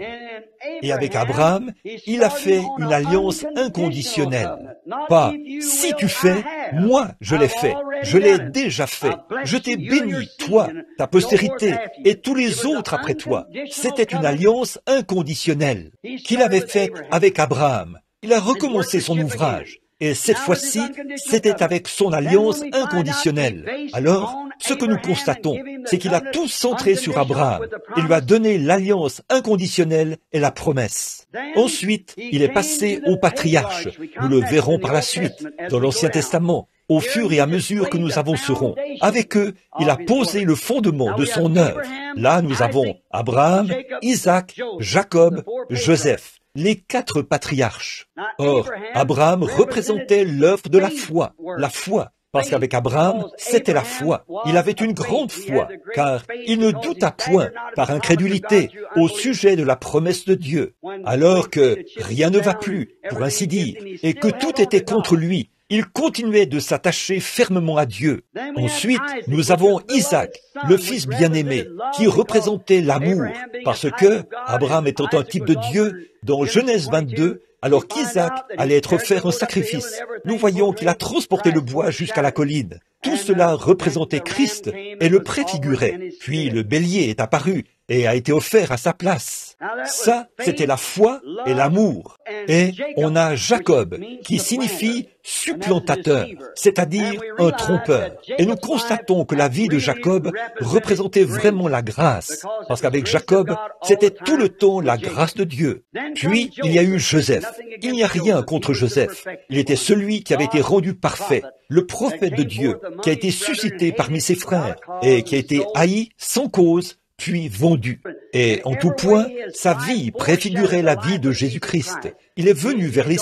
Et avec Abraham, il a fait une alliance inconditionnelle. Pas « si tu fais, moi je l'ai fait, je l'ai déjà fait, je t'ai béni, toi, ta postérité et tous les autres après toi. » C'était une alliance inconditionnelle qu'il avait faite avec Abraham. Il a recommencé son ouvrage. Et cette fois-ci, c'était avec son alliance inconditionnelle. Alors, ce que nous constatons, c'est qu'il a tout centré sur Abraham. Il lui a donné l'alliance inconditionnelle et la promesse. Ensuite, il est passé aux patriarches. Nous le verrons par la suite, dans l'Ancien Testament, au fur et à mesure que nous avancerons. Avec eux, il a posé le fondement de son œuvre. Là, nous avons Abraham, Isaac, Jacob, Joseph. Les 4 patriarches. Or, Abraham représentait l'œuvre de la foi, parce qu'avec Abraham, c'était la foi. Il avait une grande foi, car il ne douta point, par incrédulité, au sujet de la promesse de Dieu, alors que rien ne va plus, pour ainsi dire, et que tout était contre lui. Il continuait de s'attacher fermement à Dieu. Ensuite, nous avons Isaac, le fils bien-aimé, qui représentait l'amour, parce que, Abraham étant un type de Dieu, dans Genèse 22, alors qu'Isaac allait être offert en sacrifice, nous voyons qu'il a transporté le bois jusqu'à la colline. Tout cela représentait Christ et le préfigurait. Puis le bélier est apparu et a été offert à sa place. Ça, c'était la foi et l'amour. Et on a Jacob, qui signifie supplantateur, c'est-à-dire un trompeur. Et nous constatons que la vie de Jacob représentait vraiment la grâce, parce qu'avec Jacob, c'était tout le temps la grâce de Dieu. Puis, il y a eu Joseph. Il n'y a rien contre Joseph. Il était celui qui avait été rendu parfait, le prophète de Dieu, qui a été suscité parmi ses frères et qui a été haï sans cause, puis vendu. Et en tout point, sa vie préfigurait la vie de Jésus-Christ. Il est venu vers les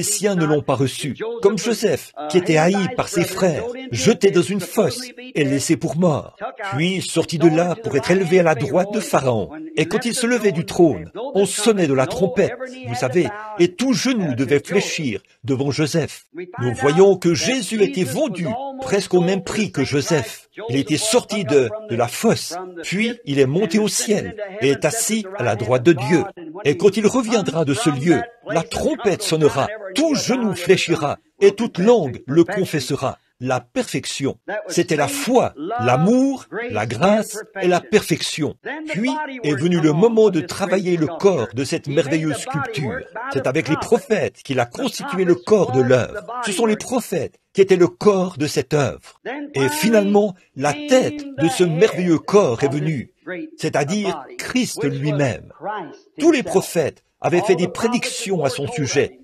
siens ne l'ont pas reçu. Comme Joseph, qui était haï par ses frères, jeté dans une fosse et laissé pour mort. Puis sorti de là pour être élevé à la droite de Pharaon. Et quand il se levait du trône, on sonnait de la trompette, vous savez, et tout genou devait fléchir devant Joseph. Nous voyons que Jésus était vendu presque au même prix que Joseph. Il était sorti de la fosse, puis il est monté au ciel et est assis à la droite de Dieu. Et quand il reviendra de ce lieu, la trompette sonnera, tout genou fléchira et toute langue le confessera. la perfection. C'était la foi, l'amour, la grâce et la perfection. Puis est venu le moment de travailler le corps de cette merveilleuse sculpture. C'est avec les prophètes qu'il a constitué le corps de l'œuvre. Ce sont les prophètes qui étaient le corps de cette œuvre. Et finalement, la tête de ce merveilleux corps est venue, c'est-à-dire Christ lui-même. Tous les prophètes avaient fait des prédictions à son sujet.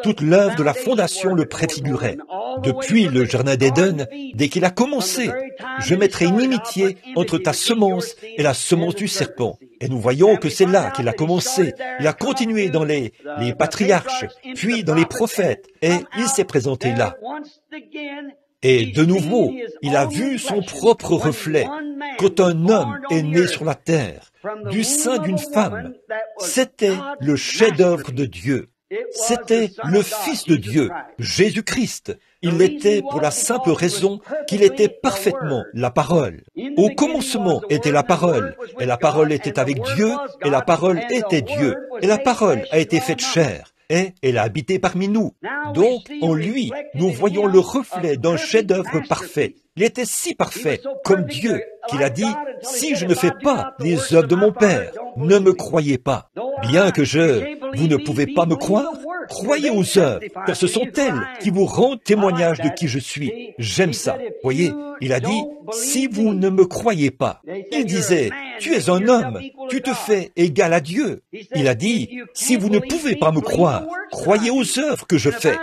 Toute l'œuvre de la fondation le préfigurait. Depuis le jardin d'Éden, dès qu'il a commencé, je mettrai une inimitié entre ta semence et la semence du serpent. Et nous voyons que c'est là qu'il a commencé. Il a continué dans les patriarches, puis dans les prophètes, et il s'est présenté là. Et de nouveau, il a vu son propre reflet. Quand un homme est né sur la terre, du sein d'une femme, c'était le chef-d'œuvre de Dieu. C'était le Fils de Dieu, Jésus-Christ. Il l'était pour la simple raison qu'il était parfaitement la parole. Au commencement était la parole, et la parole était avec Dieu, et la parole était Dieu, et la parole a été faite chair, et elle a habité parmi nous. Donc, en lui, nous voyons le reflet d'un chef-d'œuvre parfait. Il était si parfait, comme Dieu, qu'il a dit, « Si je ne fais pas les œuvres de mon Père, ne me croyez pas. » Bien que vous ne pouvez pas me croire, croyez aux œuvres, car ce sont elles qui vous rendent témoignage de qui je suis. J'aime ça. Voyez, il a dit, « Si vous ne me croyez pas. » Il disait, « Tu es un homme, tu te fais égal à Dieu. » Il a dit, « Si vous ne pouvez pas me croire, croyez aux œuvres que je fais.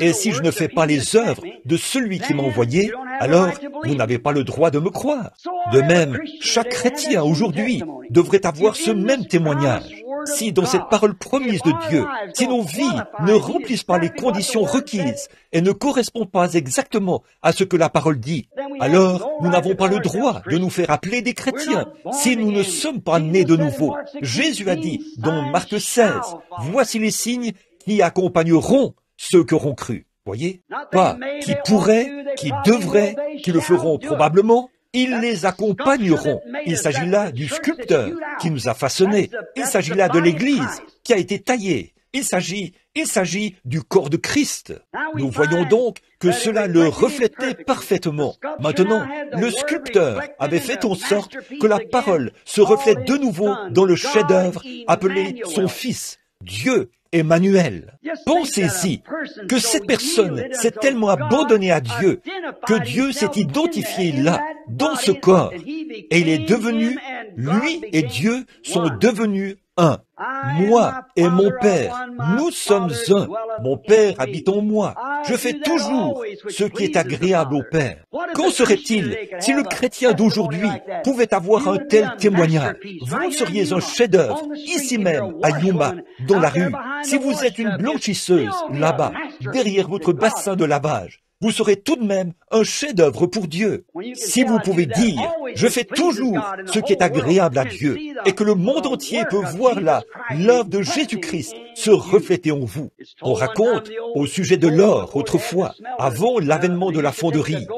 Et si je ne fais pas les œuvres de celui qui m'a envoyé, alors vous n'avez pas le droit de me croire. » De même, chaque chrétien aujourd'hui devrait avoir ce même témoignage. Si dans cette parole promise de Dieu, si nos vies ne remplissent pas les conditions requises et ne correspondent pas exactement à ce que la parole dit, alors nous n'avons pas le droit de nous faire appeler des chrétiens si nous ne sommes pas nés de nouveau. Jésus a dit dans Marc 16, « Voici les signes qui accompagneront ceux qui auront cru. » Voyez, pas qui pourraient, qui devraient, qui le feront probablement. Ils les accompagneront. Il s'agit là du sculpteur qui nous a façonnés. Il s'agit là de l'Église qui a été taillée. Il s'agit du corps de Christ. Nous voyons donc que cela le reflétait parfaitement. Maintenant, le sculpteur avait fait en sorte que la parole se reflète de nouveau dans le chef-d'œuvre appelé son Fils, Dieu Emmanuel. Pensez-y que cette personne s'est tellement abandonnée à Dieu que Dieu s'est identifié là, dans ce corps, et il est devenu, lui et Dieu sont devenus un. Moi et mon Père, nous sommes un. Mon Père habite en moi. Je fais toujours ce qui est agréable au Père. Qu'en serait-il si le chrétien d'aujourd'hui pouvait avoir un tel témoignage? Vous seriez un chef-d'œuvre, ici même, à Yuma, dans la rue. Si vous êtes une blanchisseuse, là-bas, derrière votre bassin de lavage, vous serez tout de même un chef-d'œuvre pour Dieu. Si vous pouvez dire, je fais toujours ce qui est agréable à Dieu, et que le monde entier peut voir là l'œuvre de Jésus-Christ se refléter en vous. On raconte au sujet de l'or autrefois, avant l'avènement de la fonderie.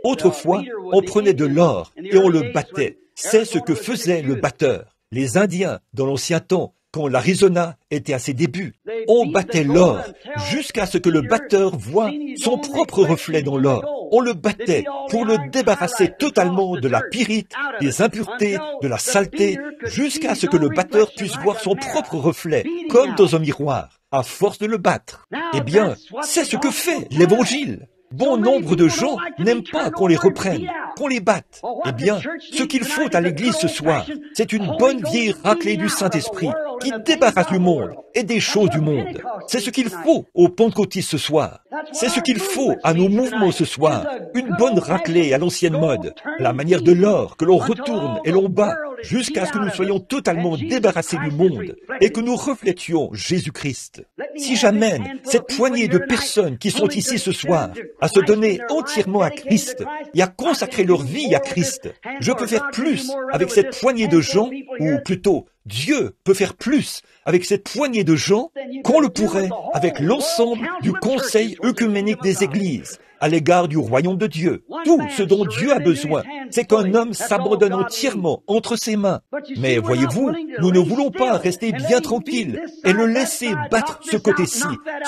Autrefois, on prenait de l'or et on le battait. C'est ce que faisait le batteur. Les Indiens, dans l'ancien temps, quand l'Arizona était à ses débuts, on battait l'or jusqu'à ce que le batteur voie son propre reflet dans l'or. On le battait pour le débarrasser totalement de la pyrite, des impuretés, de la saleté, jusqu'à ce que le batteur puisse voir son propre reflet, comme dans un miroir, à force de le battre. Eh bien, c'est ce que fait l'Évangile. Bon nombre de gens n'aiment pas qu'on les reprenne, qu'on les batte. Eh bien, ce qu'il faut à l'Église ce soir, c'est une bonne vieille raclée du Saint-Esprit qui débarrasse du monde et des choses du monde. C'est ce qu'il faut aux pentecôtistes ce soir. C'est ce qu'il faut à nos mouvements ce soir. Une bonne raclée à l'ancienne mode, la manière de l'or que l'on retourne et l'on bat jusqu'à ce que nous soyons totalement débarrassés du monde et que nous reflétions Jésus-Christ. Si j'amène cette poignée de personnes qui sont ici ce soir à se donner entièrement à Christ et à consacrer leur vie à Christ, je peux faire plus avec cette poignée de gens, ou plutôt, Dieu peut faire plus avec cette poignée de gens qu'on le pourrait avec l'ensemble du conseil œcuménique des églises, à l'égard du royaume de Dieu. Tout ce dont Dieu a besoin, c'est qu'un homme s'abandonne entièrement entre ses mains. Mais voyez-vous, nous ne voulons pas rester bien tranquilles et le laisser battre ce côté-ci,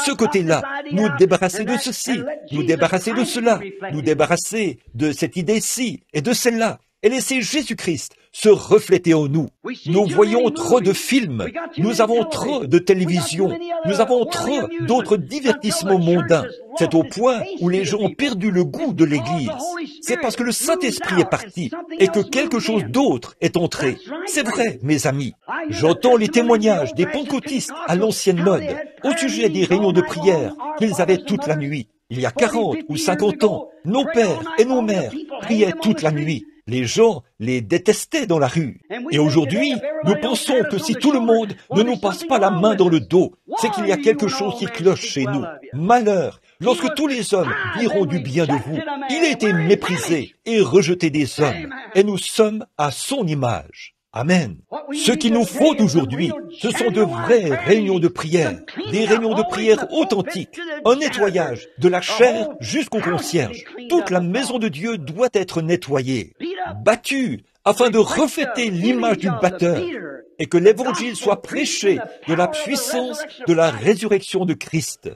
ce côté-là, nous débarrasser de ceci, nous débarrasser de cela, nous débarrasser de cette idée-ci et de celle-là, et laisser Jésus-Christ se refléter en nous. Nous voyons trop de films, nous avons trop de télévision, nous avons trop d'autres divertissements mondains. C'est au point où les gens ont perdu le goût de l'Église. C'est parce que le Saint-Esprit est parti et que quelque chose d'autre est entré. C'est vrai, mes amis. J'entends les témoignages des pentecôtistes à l'ancienne mode au sujet des réunions de prière qu'ils avaient toute la nuit. Il y a 40 ou 50 ans, nos pères et nos mères priaient toute la nuit. Les gens les détestaient dans la rue. Et aujourd'hui, nous pensons que si tout le monde ne nous passe pas la main dans le dos, c'est qu'il y a quelque chose qui cloche chez nous. Malheur, lorsque tous les hommes diront du bien de vous. Il a été méprisé et rejeté des hommes, et nous sommes à son image. Amen. Ce qu'il nous faut aujourd'hui, ce sont de vraies réunions de prière, des réunions de prière authentiques, un nettoyage de la chair jusqu'au concierge. Toute la maison de Dieu doit être nettoyée, battue, afin de refléter l'image du batteur, et que l'évangile soit prêché de la puissance de la résurrection de Christ.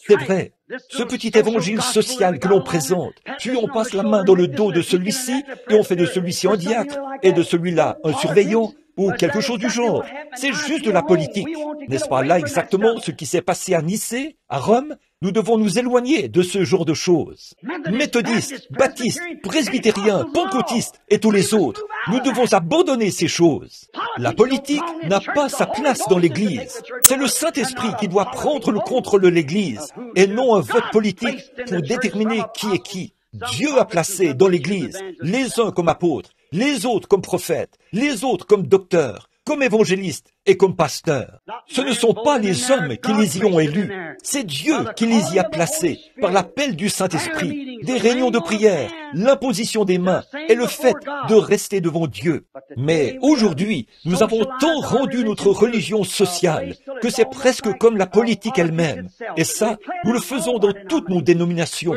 C'est vrai, ce petit évangile social que l'on présente, puis on passe la main dans le dos de celui-ci et on fait de celui-ci un diacre et de celui-là un surveillant ou quelque chose du genre. C'est juste de la politique. N'est-ce pas là exactement ce qui s'est passé à Nicée, à Rome? Nous devons nous éloigner de ce genre de choses. Méthodistes, baptistes, presbytériens, pentecôtistes et tous les autres, nous devons abandonner ces choses. La politique n'a pas sa place dans l'Église. C'est le Saint-Esprit qui doit prendre le contrôle de l'Église et non un vote politique pour déterminer qui est qui. Dieu a placé dans l'Église les uns comme apôtres, les autres comme prophètes, les autres comme docteurs, comme évangélistes et comme pasteurs. Ce ne sont pas les hommes qui les y ont élus, c'est Dieu qui les y a placés par l'appel du Saint-Esprit, des réunions de prière, l'imposition des mains et le fait de rester devant Dieu. Mais aujourd'hui, nous avons tant rendu notre religion sociale que c'est presque comme la politique elle-même. Et ça, nous le faisons dans toutes nos dénominations.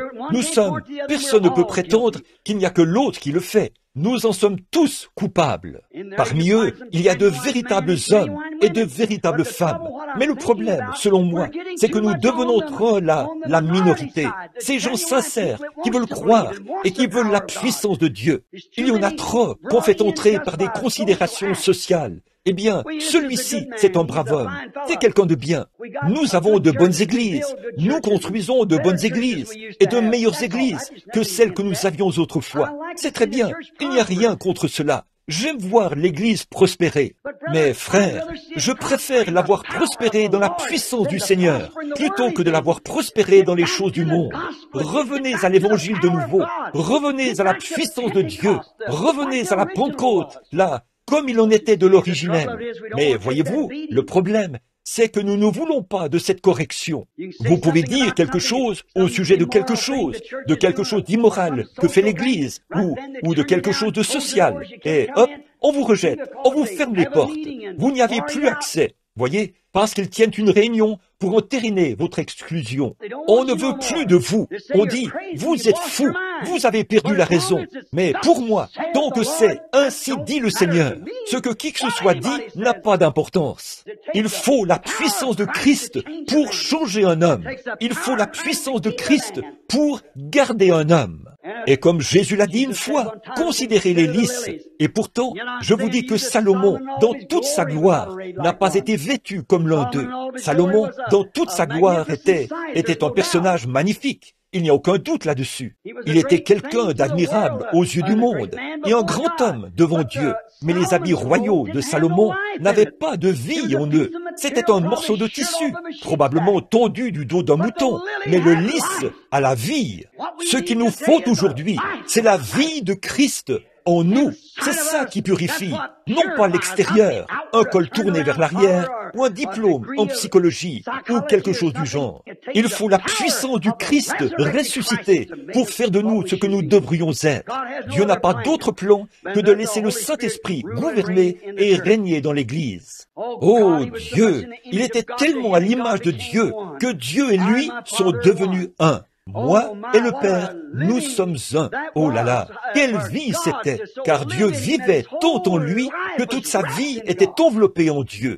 Personne ne peut prétendre qu'il n'y a que l'autre qui le fait. Nous en sommes tous coupables. Parmi eux, il y a de véritables hommes et de véritables femmes. Mais le problème, selon moi, c'est que nous devenons trop la minorité. Ces gens sincères qui veulent croire et qui veulent la puissance de Dieu. Il y en a trop qu'on fait entrer par des considérations sociales. Eh bien, celui-ci, c'est un brave homme. C'est quelqu'un de bien. Nous avons de bonnes églises. Nous construisons de bonnes églises et de meilleures églises que celles que nous avions autrefois. C'est très bien. Il n'y a rien contre cela. J'aime voir l'Église prospérer. Mais frère, je préfère la voir prospérer dans la puissance du Seigneur, plutôt que de la voir prospérer dans les choses du monde. Revenez à l'Évangile de nouveau. Revenez à la puissance de Dieu. Revenez à la Pentecôte, là, comme il en était de l'originel. Mais voyez-vous, le problème, c'est que nous ne voulons pas de cette correction. Vous pouvez dire quelque chose au sujet de quelque chose d'immoral que fait l'Église, ou de quelque chose de social, et hop, on vous rejette, on vous ferme les portes. Vous n'y avez plus accès, voyez, parce qu'ils tiennent une réunion pour entériner votre exclusion. On ne veut plus de vous. On dit, vous êtes fous, vous avez perdu la raison. Mais pour moi, tant que c'est ainsi dit le Seigneur, ce que qui que ce soit dit n'a pas d'importance. Il faut la puissance de Christ pour changer un homme. Il faut la puissance de Christ pour garder un homme. Et comme Jésus l'a dit une fois, considérez les lys. Et pourtant, je vous dis que Salomon, dans toute sa gloire, n'a pas été vêtu comme l'un d'eux. Salomon, dans toute sa gloire, était un personnage magnifique. Il n'y a aucun doute là-dessus. Il était quelqu'un d'admirable aux yeux du monde et un grand homme devant Dieu. Mais les habits royaux de Salomon n'avaient pas de vie en eux. C'était un morceau de tissu, probablement tondu du dos d'un mouton. Mais le lys a la vie. Ce qu'il nous faut aujourd'hui, c'est la vie de Christ en nous. C'est ça qui purifie, non pas l'extérieur, un col tourné vers l'arrière, ou un diplôme en psychologie, ou quelque chose du genre. Il faut la puissance du Christ ressuscité pour faire de nous ce que nous devrions être. Dieu n'a pas d'autre plan que de laisser le Saint-Esprit gouverner et régner dans l'Église. Oh Dieu, il était tellement à l'image de Dieu que Dieu et lui sont devenus un. Moi et le Père, nous sommes un. Oh là là, quelle vie c'était, car Dieu vivait tant en lui que toute sa vie était enveloppée en Dieu.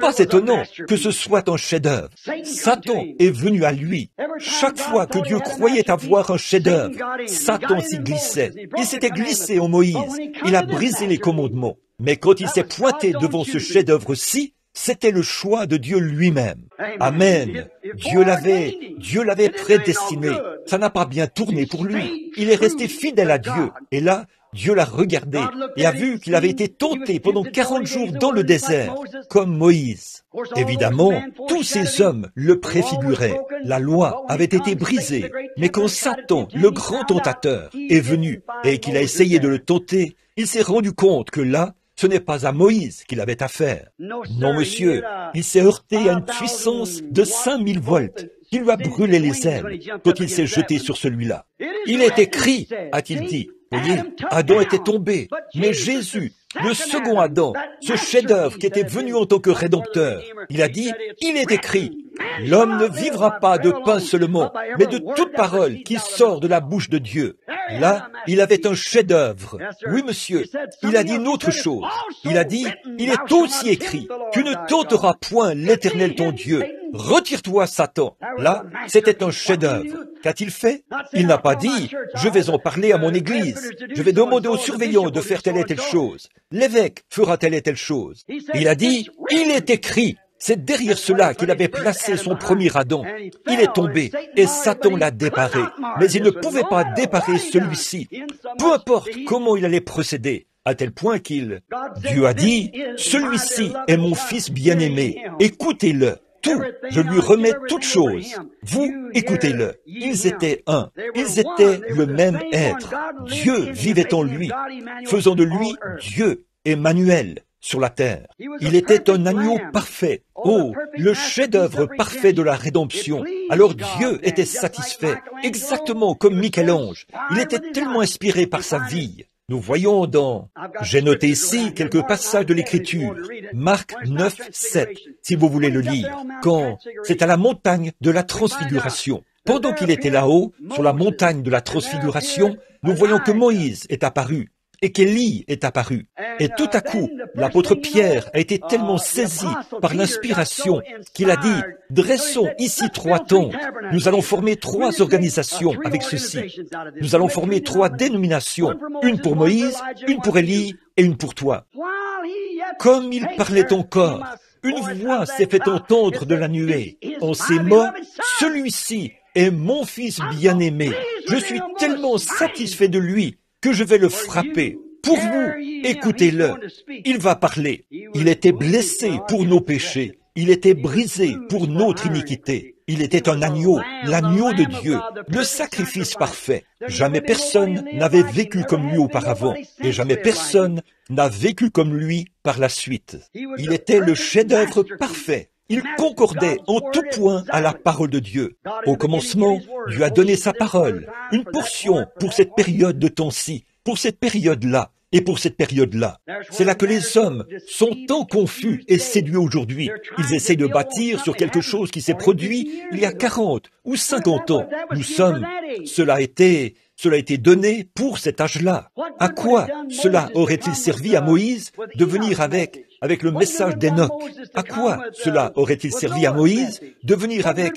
Pas étonnant que ce soit un chef-d'œuvre. Satan est venu à lui. Chaque fois que Dieu croyait avoir un chef-d'œuvre, Satan s'y glissait. Il s'était glissé en Moïse. Il a brisé les commandements. Mais quand il s'est pointé devant ce chef-d'œuvre-ci, c'était le choix de Dieu lui-même. Amen. Dieu l'avait prédestiné. Ça n'a pas bien tourné pour lui. Il est resté fidèle à Dieu. Et là, Dieu l'a regardé et a vu qu'il avait été tenté pendant 40 jours dans le désert, comme Moïse. Évidemment, tous ces hommes le préfiguraient. La loi avait été brisée. Mais quand Satan, le grand tentateur, est venu et qu'il a essayé de le tenter, il s'est rendu compte que là, ce n'est pas à Moïse qu'il avait affaire. Non, monsieur, il s'est heurté à une puissance de 5000 volts qui lui a brûlé les ailes quand il s'est jeté sur celui-là. Il est écrit, a-t-il dit. Voyez, Adam était tombé, mais Jésus, le second Adam, ce chef-d'œuvre qui était venu en tant que rédempteur, il a dit, il est écrit, l'homme ne vivra pas de pain seulement, mais de toute parole qui sort de la bouche de Dieu. Là, il avait un chef-d'œuvre. Oui, monsieur, il a dit une autre chose. Il a dit, il est aussi écrit, tu ne tenteras point l'Éternel ton Dieu. Retire-toi, Satan. Là, c'était un chef-d'œuvre. Qu'a-t-il fait? Il n'a pas dit, je vais en parler à mon église. Je vais demander aux surveillants de faire telle et telle chose. L'évêque fera telle et telle chose. Il a dit, il est écrit. C'est derrière cela qu'il avait placé son premier Adam. Il est tombé et Satan l'a déparé. Mais il ne pouvait pas déparer celui-ci. Peu importe comment il allait procéder. À tel point Dieu a dit, celui-ci est mon fils bien-aimé. Écoutez-le. Tout, je lui remets toutes choses. Vous, écoutez-le. Ils étaient un. Ils étaient le même être. Dieu vivait en lui, faisant de lui Dieu, Emmanuel, sur la terre. Il était un agneau parfait. Oh, le chef-d'œuvre parfait de la rédemption. Alors Dieu était satisfait, exactement comme Michel-Ange. Il était tellement inspiré par sa vie. Nous voyons j'ai noté ici quelques passages de l'Écriture, Marc 9, 7, si vous voulez le lire, quand c'est à la montagne de la transfiguration. Pendant qu'il était là-haut, sur la montagne de la transfiguration, nous voyons que Moïse est apparu et qu'Élie est apparu. Et tout à coup, l'apôtre Pierre a été tellement saisi par l'inspiration qu'il a dit, dressons ici 3 tentes. Nous allons former 3 organisations avec ceci. Nous allons former 3 dénominations, une pour Moïse, une pour Élie et une pour toi. Comme il parlait encore, une voix s'est fait entendre de la nuée. En ces mots, celui-ci est mon fils bien-aimé. Je suis tellement satisfait de lui que je vais le frapper. Pour vous, écoutez-le. Il va parler. Il était blessé pour nos péchés. Il était brisé pour notre iniquité. Il était un agneau, l'agneau de Dieu, le sacrifice parfait. Jamais personne n'avait vécu comme lui auparavant, et jamais personne n'a vécu comme lui par la suite. Il était le chef-d'œuvre parfait. Il concordait en tout point à la parole de Dieu. Au commencement, Dieu a donné sa parole, une portion pour cette période de temps-ci, pour cette période-là et pour cette période-là. C'est là que les hommes sont tant confus et séduits aujourd'hui. Ils essaient de bâtir sur quelque chose qui s'est produit il y a 40 ou 50 ans. Cela a été donné pour cet âge-là. À quoi cela aurait-il servi à Moïse de venir avec le message d'Enoch? À quoi cela aurait-il servi à Moïse de venir avec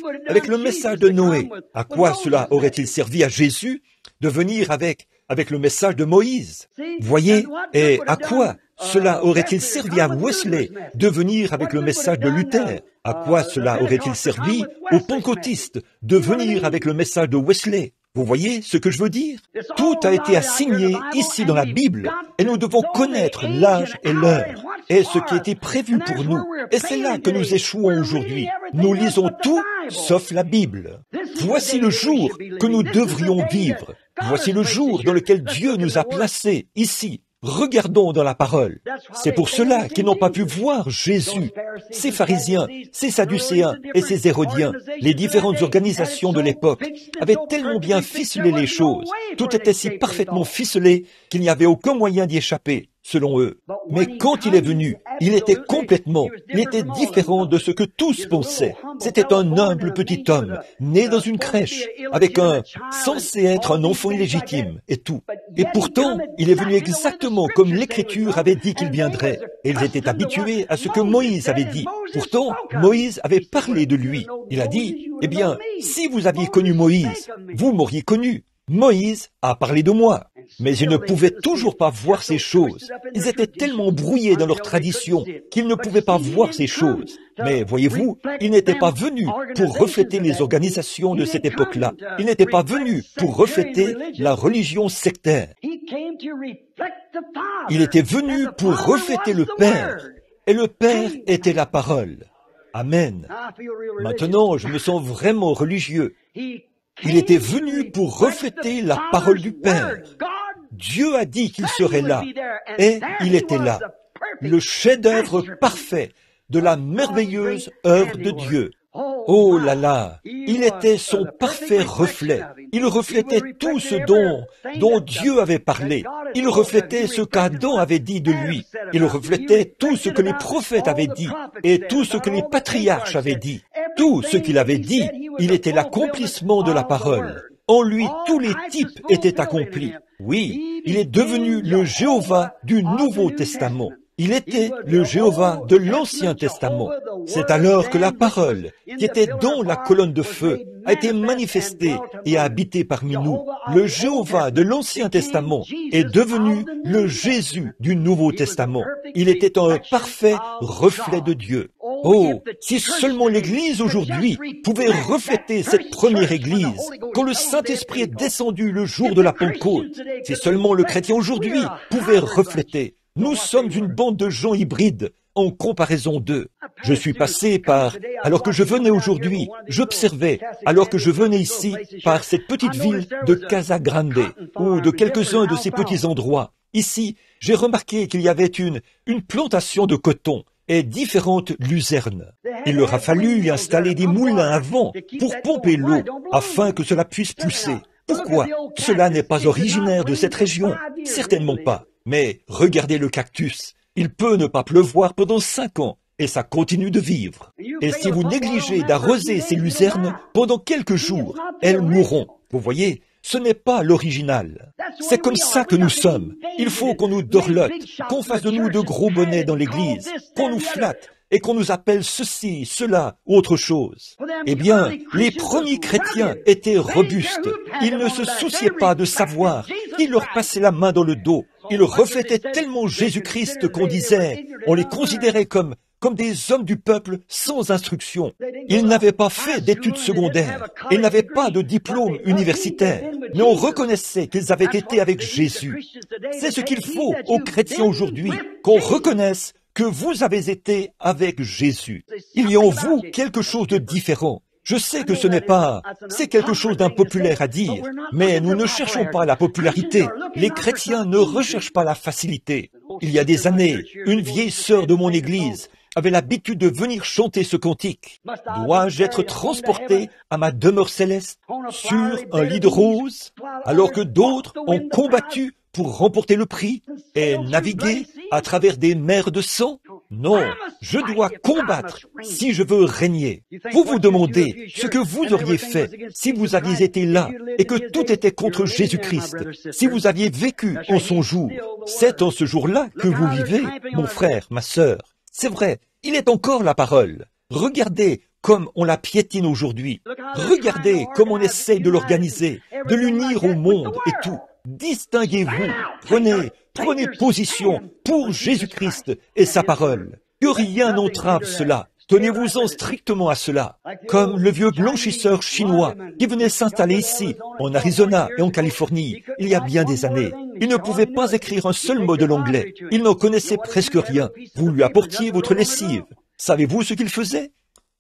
le message de Noé? À quoi cela aurait-il servi à Jésus de venir avec le message de Moïse? Voyez, et à quoi cela aurait-il servi à Wesley de venir avec le message de Luther? À quoi cela aurait-il servi aux pentecôtistes de venir avec le message de Wesley? Vous voyez ce que je veux dire? Tout a été assigné ici dans la Bible, et nous devons connaître l'âge et l'heure, et ce qui a été prévu pour nous. Et c'est là que nous échouons aujourd'hui. Nous lisons tout, sauf la Bible. Voici le jour que nous devrions vivre. Voici le jour dans lequel Dieu nous a placés ici. Regardons dans la parole. C'est pour cela qu'ils n'ont pas pu voir Jésus. Ces pharisiens, ces sadducéens et ces hérodiens, les différentes organisations de l'époque, avaient tellement bien ficelé les choses. Tout était si parfaitement ficelé qu'il n'y avait aucun moyen d'y échapper. selon eux. Mais quand il est venu, il était différent de ce que tous pensaient. C'était un humble petit homme, né dans une crèche, censé être un enfant illégitime, et tout. Et pourtant, il est venu exactement comme l'Écriture avait dit qu'il viendrait. Et ils étaient habitués à ce que Moïse avait dit. Pourtant, Moïse avait parlé de lui. Il a dit, eh bien, si vous aviez connu Moïse, vous m'auriez connu. Moïse a parlé de moi, mais ils ne pouvaient toujours pas voir ces choses. Ils étaient tellement brouillés dans leur tradition qu'ils ne pouvaient pas voir ces choses. Mais voyez-vous, il n'était pas venu pour refléter les organisations de cette époque-là. Il n'était pas venu pour refléter la religion sectaire. Il était venu pour refléter le Père, et le Père était la parole. Amen. Maintenant, je me sens vraiment religieux. Il était venu pour refléter la parole du Père. Dieu a dit qu'il serait là, et il était là. Le chef-d'œuvre parfait de la merveilleuse œuvre de Dieu. Oh là là, il était son parfait reflet. Il reflétait tout ce dont Dieu avait parlé. Il reflétait ce qu'Adam avait dit de lui. Il reflétait tout ce que les prophètes avaient dit et tout ce que les patriarches avaient dit. Tout ce qu'il avait dit, il était l'accomplissement de la parole. En lui, tous les types étaient accomplis. Oui, il est devenu le Jéhovah du Nouveau Testament. Il était le Jéhovah de l'Ancien Testament. C'est alors que la parole, qui était dans la colonne de feu, a été manifestée et a habité parmi nous. Le Jéhovah de l'Ancien Testament est devenu le Jésus du Nouveau Testament. Il était un parfait reflet de Dieu. Oh, si seulement l'Église aujourd'hui pouvait refléter cette première Église, quand le Saint-Esprit est descendu le jour de la Pentecôte, si seulement le chrétien aujourd'hui pouvait refléter. Nous sommes une bande de gens hybrides en comparaison d'eux. Je suis passé alors que je venais aujourd'hui, j'observais, alors que je venais ici, par cette petite ville de Casa Grande, ou de quelques-uns de ces petits endroits. Ici, j'ai remarqué qu'il y avait une plantation de coton et différentes luzernes. Il leur a fallu y installer des moulins à vent pour pomper l'eau, afin que cela puisse pousser. Pourquoi? Cela n'est pas originaire de cette région, certainement pas. Mais regardez le cactus, il peut ne pas pleuvoir pendant 5 ans, et ça continue de vivre. Et si vous négligez d'arroser ces luzernes pendant quelques jours, elles mourront. Vous voyez, ce n'est pas l'original. C'est comme ça que nous sommes. Il faut qu'on nous dorlote, qu'on fasse de nous de gros bonnets dans l'église, qu'on nous flatte, et qu'on nous appelle ceci, cela, ou autre chose. Eh bien, les premiers chrétiens étaient robustes. Ils ne se souciaient pas de savoir qui leur passait la main dans le dos. Ils reflétaient tellement Jésus-Christ on les considérait comme des hommes du peuple sans instruction. Ils n'avaient pas fait d'études secondaires, ils n'avaient pas de diplôme universitaire, mais on reconnaissait qu'ils avaient été avec Jésus. C'est ce qu'il faut aux chrétiens aujourd'hui, qu'on reconnaisse que vous avez été avec Jésus. Il y a en vous quelque chose de différent. Je sais que c'est quelque chose d'impopulaire à dire, mais nous ne cherchons pas la popularité. Les chrétiens ne recherchent pas la facilité. Il y a des années, une vieille sœur de mon église avait l'habitude de venir chanter ce cantique. Dois-je être transporté à ma demeure céleste sur un lit de rose, alors que d'autres ont combattu pour remporter le prix et naviguer à travers des mers de sang? Non, je dois combattre si je veux régner. Vous vous demandez ce que vous auriez fait si vous aviez été là et que tout était contre Jésus-Christ, si vous aviez vécu en son jour. C'est en ce jour-là que vous vivez, mon frère, ma sœur. C'est vrai, il est encore la parole. Regardez comme on la piétine aujourd'hui. Regardez comme on essaye de l'organiser, de l'unir au monde et tout. Distinguez-vous, prenez position pour Jésus-Christ et sa parole. Que rien n'entrave cela. Tenez-vous-en strictement à cela. Comme le vieux blanchisseur chinois qui venait s'installer ici, en Arizona et en Californie, il y a bien des années. Il ne pouvait pas écrire un seul mot de l'anglais. Il n'en connaissait presque rien. Vous lui apportiez votre lessive. Savez-vous ce qu'il faisait?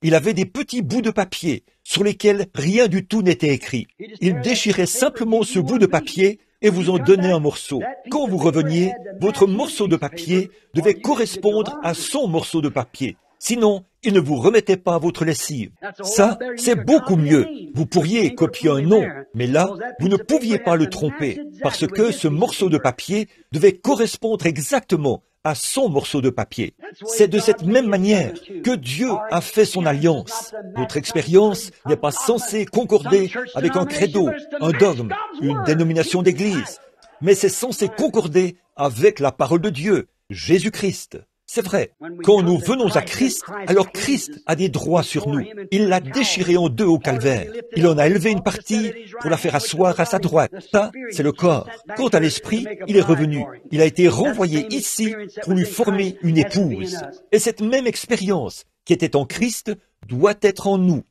Il avait des petits bouts de papier sur lesquels rien du tout n'était écrit. Il déchirait simplement ce bout de papier et vous en donnait un morceau. Quand vous reveniez, votre morceau de papier devait correspondre à son morceau de papier. Sinon, il ne vous remettait pas votre lessive. Ça, c'est beaucoup mieux. Vous pourriez copier un nom, mais là, vous ne pouviez pas le tromper, parce que ce morceau de papier devait correspondre exactement à son morceau de papier. C'est de cette même manière que Dieu a fait son alliance. Notre expérience n'est pas censée concorder avec un credo, un dogme, une dénomination d'église, mais c'est censé concorder avec la parole de Dieu, Jésus-Christ. C'est vrai, quand nous venons à Christ, alors Christ a des droits sur nous. Il l'a déchiré en deux au calvaire. Il en a élevé une partie pour la faire asseoir à sa droite. Ça, c'est le corps. Quant à l'esprit, il est revenu. Il a été renvoyé ici pour lui former une épouse. Et cette même expérience qui était en Christ doit être en nous.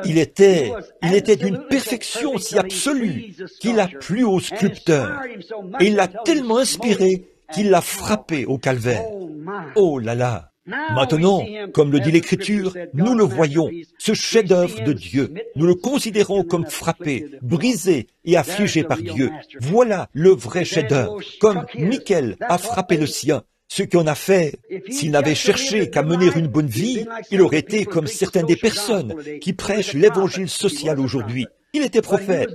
Il était d'une perfection si absolue qu'il a plu au sculpteur. Et il l'a tellement inspiré qu'il l'a frappé au calvaire. Oh là là! Maintenant, comme le dit l'Écriture, nous le voyons, ce chef-d'œuvre de Dieu. Nous le considérons comme frappé, brisé et affligé par Dieu. Voilà le vrai chef-d'œuvre, comme Michel a frappé le sien. Ce qui en a fait, s'il n'avait cherché qu'à mener une bonne vie, il aurait été comme certaines des personnes qui prêchent l'évangile social aujourd'hui. Il était prophète,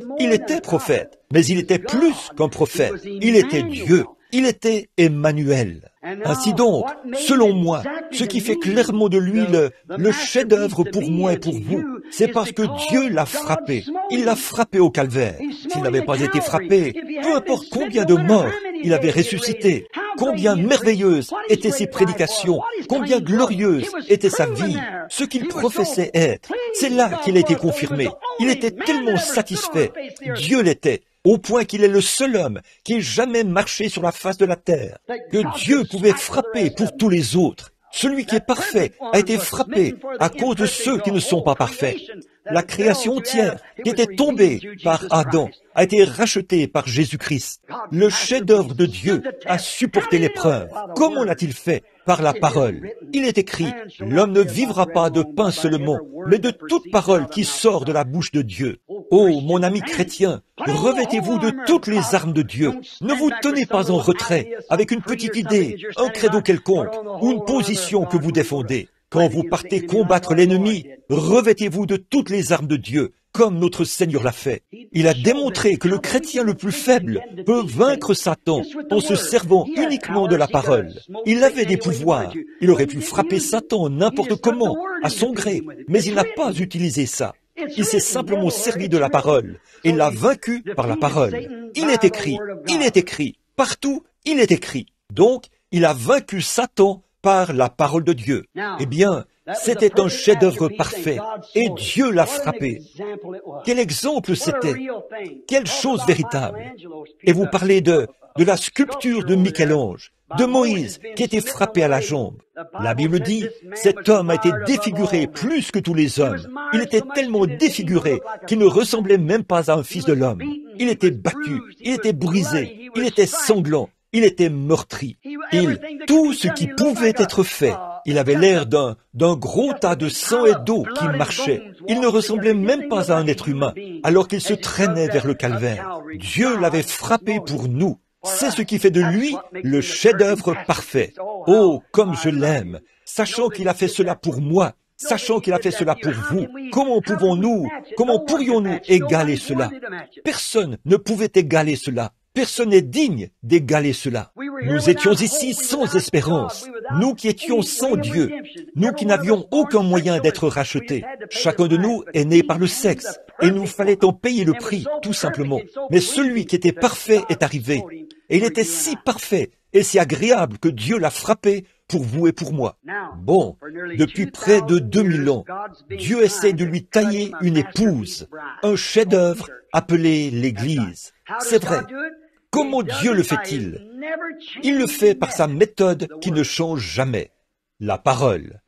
mais il était plus qu'un prophète. Il était Dieu. Il était Emmanuel. Ainsi donc, selon moi, ce qui fait clairement de lui le chef-d'œuvre pour moi et pour vous, c'est parce que Dieu l'a frappé. Il l'a frappé au calvaire. S'il n'avait pas été frappé, peu importe combien de morts il avait ressuscité, combien merveilleuses étaient ses prédications, combien glorieuse était sa vie, ce qu'il professait être, c'est là qu'il a été confirmé. Il était tellement satisfait, Dieu l'était, au point qu'il est le seul homme qui ait jamais marché sur la face de la terre, que Dieu pouvait frapper pour tous les autres. Celui qui est parfait a été frappé à cause de ceux qui ne sont pas parfaits. La création entière qui était tombée par Adam a été rachetée par Jésus-Christ. Le chef-d'œuvre de Dieu a supporté l'épreuve. Comment l'a-t-il fait? Par la parole. Il est écrit, l'homme ne vivra pas de pain seulement, mais de toute parole qui sort de la bouche de Dieu. Oh, mon ami chrétien, revêtez-vous de toutes les armes de Dieu. Ne vous tenez pas en retrait avec une petite idée, un credo quelconque ou une position que vous défendez. Quand vous partez combattre l'ennemi, revêtez-vous de toutes les armes de Dieu, comme notre Seigneur l'a fait. Il a démontré que le chrétien le plus faible peut vaincre Satan en se servant uniquement de la parole. Il avait des pouvoirs. Il aurait pu frapper Satan n'importe comment, à son gré, mais il n'a pas utilisé ça. Il s'est simplement servi de la parole et l'a vaincu par la parole. Il est écrit, partout il est écrit. Donc, il a vaincu Satan par la parole de Dieu. Eh bien, c'était un chef-d'œuvre parfait, et Dieu l'a frappé. Quel exemple c'était! Quelle chose véritable! Et vous parlez de la sculpture de Michel-Ange, de Moïse, qui était frappé à la jambe. La Bible dit, cet homme a été défiguré plus que tous les hommes. Il était tellement défiguré qu'il ne ressemblait même pas à un fils de l'homme. Il était battu, il était brisé, il était sanglant. Il était meurtri. Tout ce qui pouvait être fait, il avait l'air d'un gros tas de sang et d'eau qui marchait. Il ne ressemblait même pas à un être humain, alors qu'il se traînait vers le calvaire. Dieu l'avait frappé pour nous. C'est ce qui fait de lui le chef-d'œuvre parfait. Oh, comme je l'aime, sachant qu'il a fait cela pour moi, sachant qu'il a fait cela pour vous. Comment pourrions-nous égaler cela? Personne ne pouvait égaler cela. Personne n'est digne d'égaler cela. Nous étions ici sans espérance, nous qui étions sans Dieu, nous qui n'avions aucun moyen d'être rachetés. Chacun de nous est né par le sexe, et il nous fallait en payer le prix, tout simplement. Mais celui qui était parfait est arrivé, et il était si parfait et si agréable que Dieu l'a frappé pour vous et pour moi. Bon, depuis près de 2000 ans, Dieu essaie de lui tailler une épouse, un chef-d'œuvre appelé l'Église. C'est vrai. Comment Dieu le fait-il? Il le fait par sa méthode qui ne change jamais. La parole.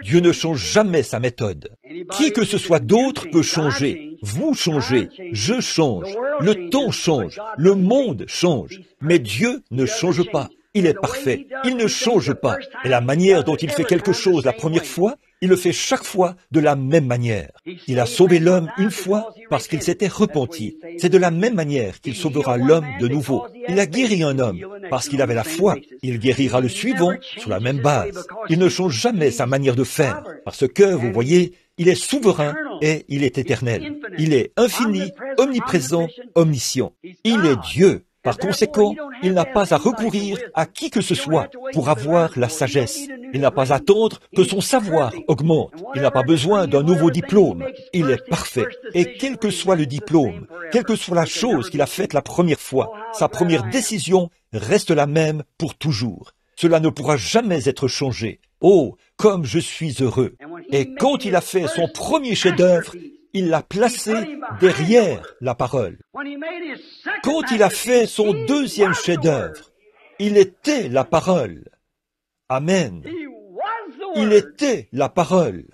Dieu ne change jamais sa méthode. Qui que ce soit d'autre peut changer. Vous changez, je change, le temps change, le monde change. Mais Dieu ne change pas. Il est parfait. Il ne change pas. Et la manière dont il fait quelque chose la première fois Il le fait chaque fois de la même manière. Il a sauvé l'homme une fois parce qu'il s'était repenti. C'est de la même manière qu'il sauvera l'homme de nouveau. Il a guéri un homme parce qu'il avait la foi. Il guérira le suivant sur la même base. Il ne change jamais sa manière de faire parce que, vous voyez, il est souverain et il est éternel. Il est infini, omniprésent, omniscient. Il est Dieu. Par conséquent, il n'a pas à recourir à qui que ce soit pour avoir la sagesse. Il n'a pas à attendre que son savoir augmente. Il n'a pas besoin d'un nouveau diplôme. Il est parfait. Et quel que soit le diplôme, quelle que soit la chose qu'il a faite la première fois, sa première décision reste la même pour toujours. Cela ne pourra jamais être changé. Oh, comme je suis heureux. Et quand il a fait son premier chef-d'œuvre, il l'a placé derrière la parole. Quand il a fait son deuxième chef-d'œuvre, il était la parole. Amen. Il était la parole.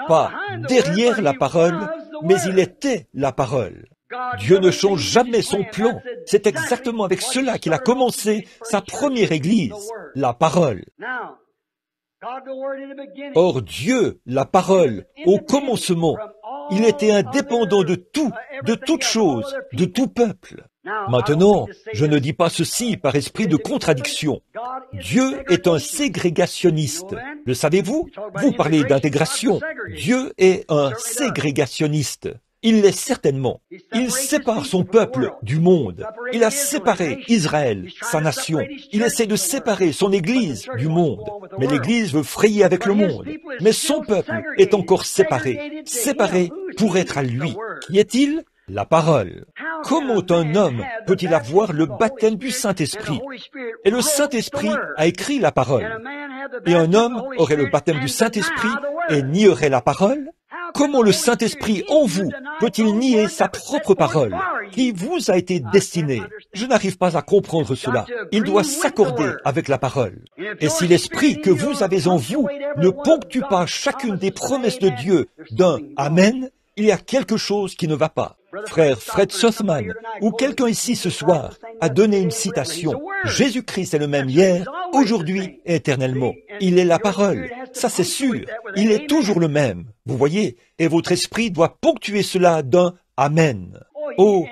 Pas derrière la parole, mais il était la parole. Dieu ne change jamais son plan. C'est exactement avec cela qu'il a commencé sa première église, la parole. Or Dieu, la parole, au commencement, il était indépendant de tout, de toute chose, de tout peuple. Maintenant, je ne dis pas ceci par esprit de contradiction. Dieu est un ségrégationniste. Le savez-vous? Vous parlez d'intégration. Dieu est un ségrégationniste. Il l'est certainement. Il sépare son peuple du monde. Il a séparé Israël, sa nation. Il essaie de séparer son Église du monde. Mais l'Église veut frayer avec le monde. Mais son peuple est encore séparé. Séparé pour être à lui. Qui est-il? La parole. Comment un homme peut-il avoir le baptême du Saint-Esprit? Et le Saint-Esprit a écrit la parole. Et un homme aurait le baptême du Saint-Esprit et nierait la parole? Comment le Saint-Esprit en vous peut-il nier sa propre parole qui vous a été destinée? Je n'arrive pas à comprendre cela. Il doit s'accorder avec la parole. Et si l'Esprit que vous avez en vous ne ponctue pas chacune des promesses de Dieu d'un Amen, il y a quelque chose qui ne va pas. Frère Fred Sothman, ou quelqu'un ici ce soir, a donné une citation. Jésus-Christ est le même hier, aujourd'hui et éternellement. Il est la parole. Ça c'est sûr. Il est toujours le même. Vous voyez? Et votre esprit doit ponctuer cela d'un Amen. Oh,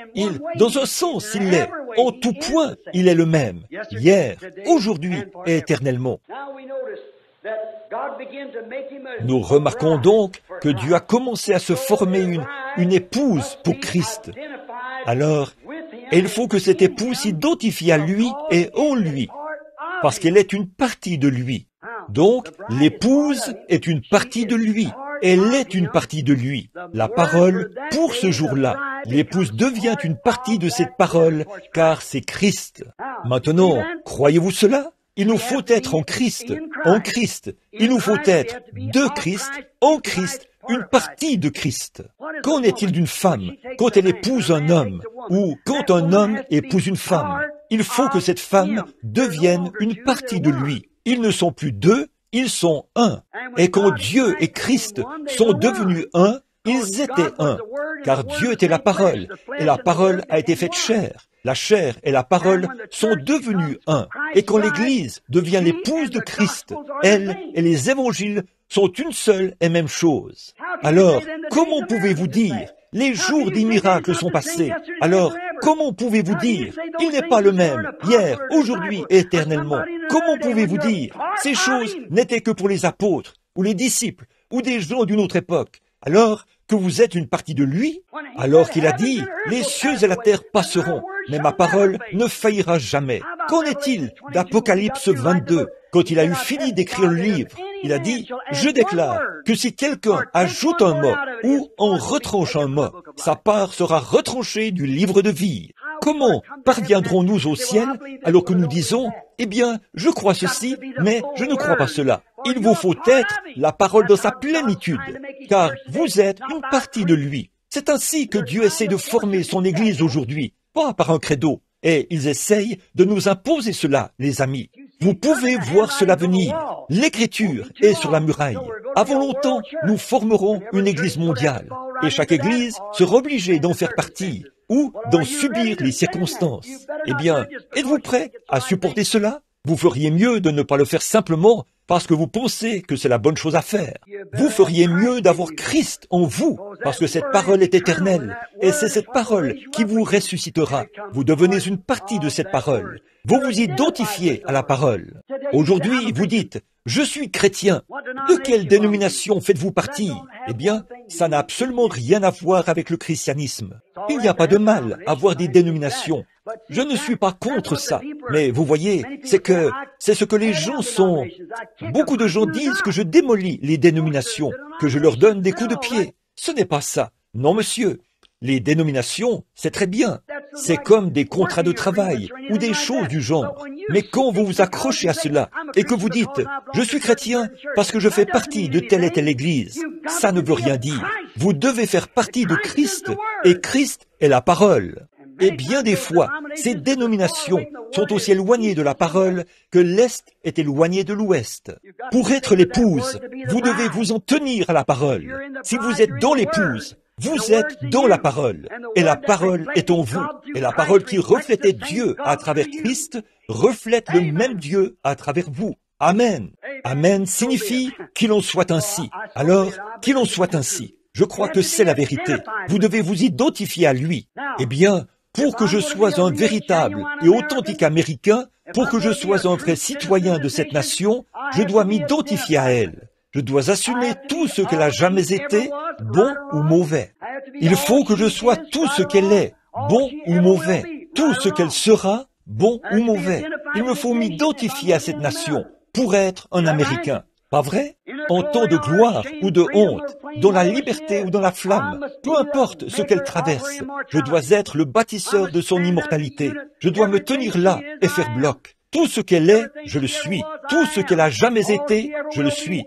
dans un sens, il l'est. En tout point, il est le même. Hier, aujourd'hui et éternellement. Nous remarquons donc que Dieu a commencé à se former une épouse pour Christ. Alors, il faut que cette épouse s'identifie à lui et en lui, parce qu'elle est une partie de lui. Donc, l'épouse est une partie de lui. Elle est une partie de lui. La parole, pour ce jour-là, l'épouse devient une partie de cette parole, car c'est Christ. Maintenant, croyez-vous cela? Il nous faut être en Christ, en Christ. Il nous faut être de Christ, en Christ, une partie de Christ. Qu'en est-il d'une femme quand elle épouse un homme, ou quand un homme épouse une femme? Il faut que cette femme devienne une partie de lui. Ils ne sont plus deux, ils sont un. Et quand Dieu et Christ sont devenus un, ils étaient un. Car Dieu était la parole, et la parole a été faite chair. La chair et la parole sont devenus un. Et quand l'Église devient l'épouse de Christ, elle et les évangiles sont une seule et même chose. Alors, comment pouvez-vous dire, les jours des miracles sont passés? Alors, comment pouvez-vous dire, il n'est pas le même, hier, aujourd'hui et éternellement? Comment pouvez-vous dire, ces choses n'étaient que pour les apôtres, ou les disciples, ou des gens d'une autre époque, alors que vous êtes une partie de lui? Alors qu'il a dit, les cieux et la terre passeront, mais ma parole ne faillira jamais. Qu'en est-il d'Apocalypse 22? Quand il a eu fini d'écrire le livre, il a dit, je déclare que si quelqu'un ajoute un mot ou en retranche un mot, sa part sera retranchée du livre de vie. Comment parviendrons-nous au ciel alors que nous disons, eh bien, je crois ceci, mais je ne crois pas cela? Il vous faut être la parole dans sa plénitude, car vous êtes une partie de lui. C'est ainsi que Dieu essaie de former son Église aujourd'hui, pas par un credo. Et ils essayent de nous imposer cela, les amis. Vous pouvez voir cela venir. L'Écriture est sur la muraille. Avant longtemps, nous formerons une Église mondiale. Et chaque Église sera obligée d'en faire partie ou d'en subir les circonstances. Eh bien, êtes-vous prêts à supporter cela? Vous feriez mieux de ne pas le faire simplement parce que vous pensez que c'est la bonne chose à faire. Vous feriez mieux d'avoir Christ en vous, parce que cette parole est éternelle, et c'est cette parole qui vous ressuscitera. Vous devenez une partie de cette parole. Vous vous identifiez à la parole. Aujourd'hui, vous dites, « Je suis chrétien ». De quelle dénomination faites-vous partie? Eh bien, ça n'a absolument rien à voir avec le christianisme. Il n'y a pas de mal à avoir des dénominations. Je ne suis pas contre ça, mais vous voyez, c'est ce que les gens sont. Beaucoup de gens disent que je démolis les dénominations, que je leur donne des coups de pied. Ce n'est pas ça. Non, monsieur. Les dénominations, c'est très bien. C'est comme des contrats de travail ou des choses du genre. Mais quand vous vous accrochez à cela et que vous dites « Je suis chrétien parce que je fais partie de telle et telle église », ça ne veut rien dire. Vous devez faire partie de Christ et Christ est la parole. Et bien des fois, ces dénominations sont aussi éloignées de la parole que l'Est est éloigné de l'Ouest. Pour être l'épouse, vous devez vous en tenir à la parole. Si vous êtes dans l'épouse, vous êtes dans la parole, et la parole est en vous, et la parole qui reflétait Dieu à travers Christ reflète le même Dieu à travers vous. Amen. Amen signifie qu'il en soit ainsi. Alors, qu'il en soit ainsi. Je crois que c'est la vérité. Vous devez vous identifier à lui. Eh bien, pour que je sois un véritable et authentique Américain, pour que je sois un vrai citoyen de cette nation, je dois m'identifier à elle. Je dois assumer tout ce qu'elle a jamais été, bon ou mauvais. Il faut que je sois tout ce qu'elle est, bon ou mauvais, tout ce qu'elle sera, bon ou mauvais. Il me faut m'identifier à cette nation pour être un Américain. Pas vrai? En temps de gloire ou de honte, dans la liberté ou dans la flamme, peu importe ce qu'elle traverse, je dois être le bâtisseur de son immortalité. Je dois me tenir là et faire bloc. Tout ce qu'elle est, je le suis. Tout ce qu'elle a jamais été, je le suis.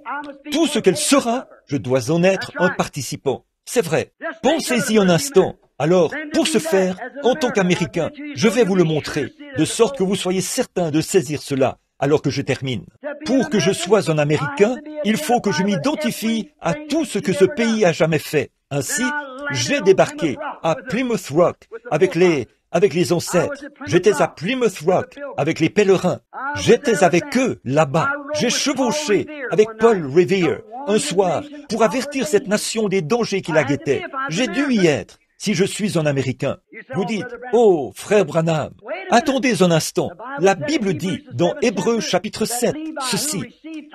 Tout ce qu'elle sera, je dois en être un participant. C'est vrai. Pensez-y un instant. Alors, pour ce faire, en tant qu'Américain, je vais vous le montrer, de sorte que vous soyez certain de saisir cela, alors que je termine. Pour que je sois un Américain, il faut que je m'identifie à tout ce que ce pays a jamais fait. Ainsi, j'ai débarqué à Plymouth Rock avec les ancêtres. J'étais à Plymouth Rock avec les pèlerins. J'étais avec eux là-bas. J'ai chevauché avec Paul Revere un soir pour avertir cette nation des dangers qui la guettaient. J'ai dû y être si je suis un Américain. Vous dites, « Oh, frère Branham, attendez un instant. La Bible dit dans Hébreux chapitre 7 ceci.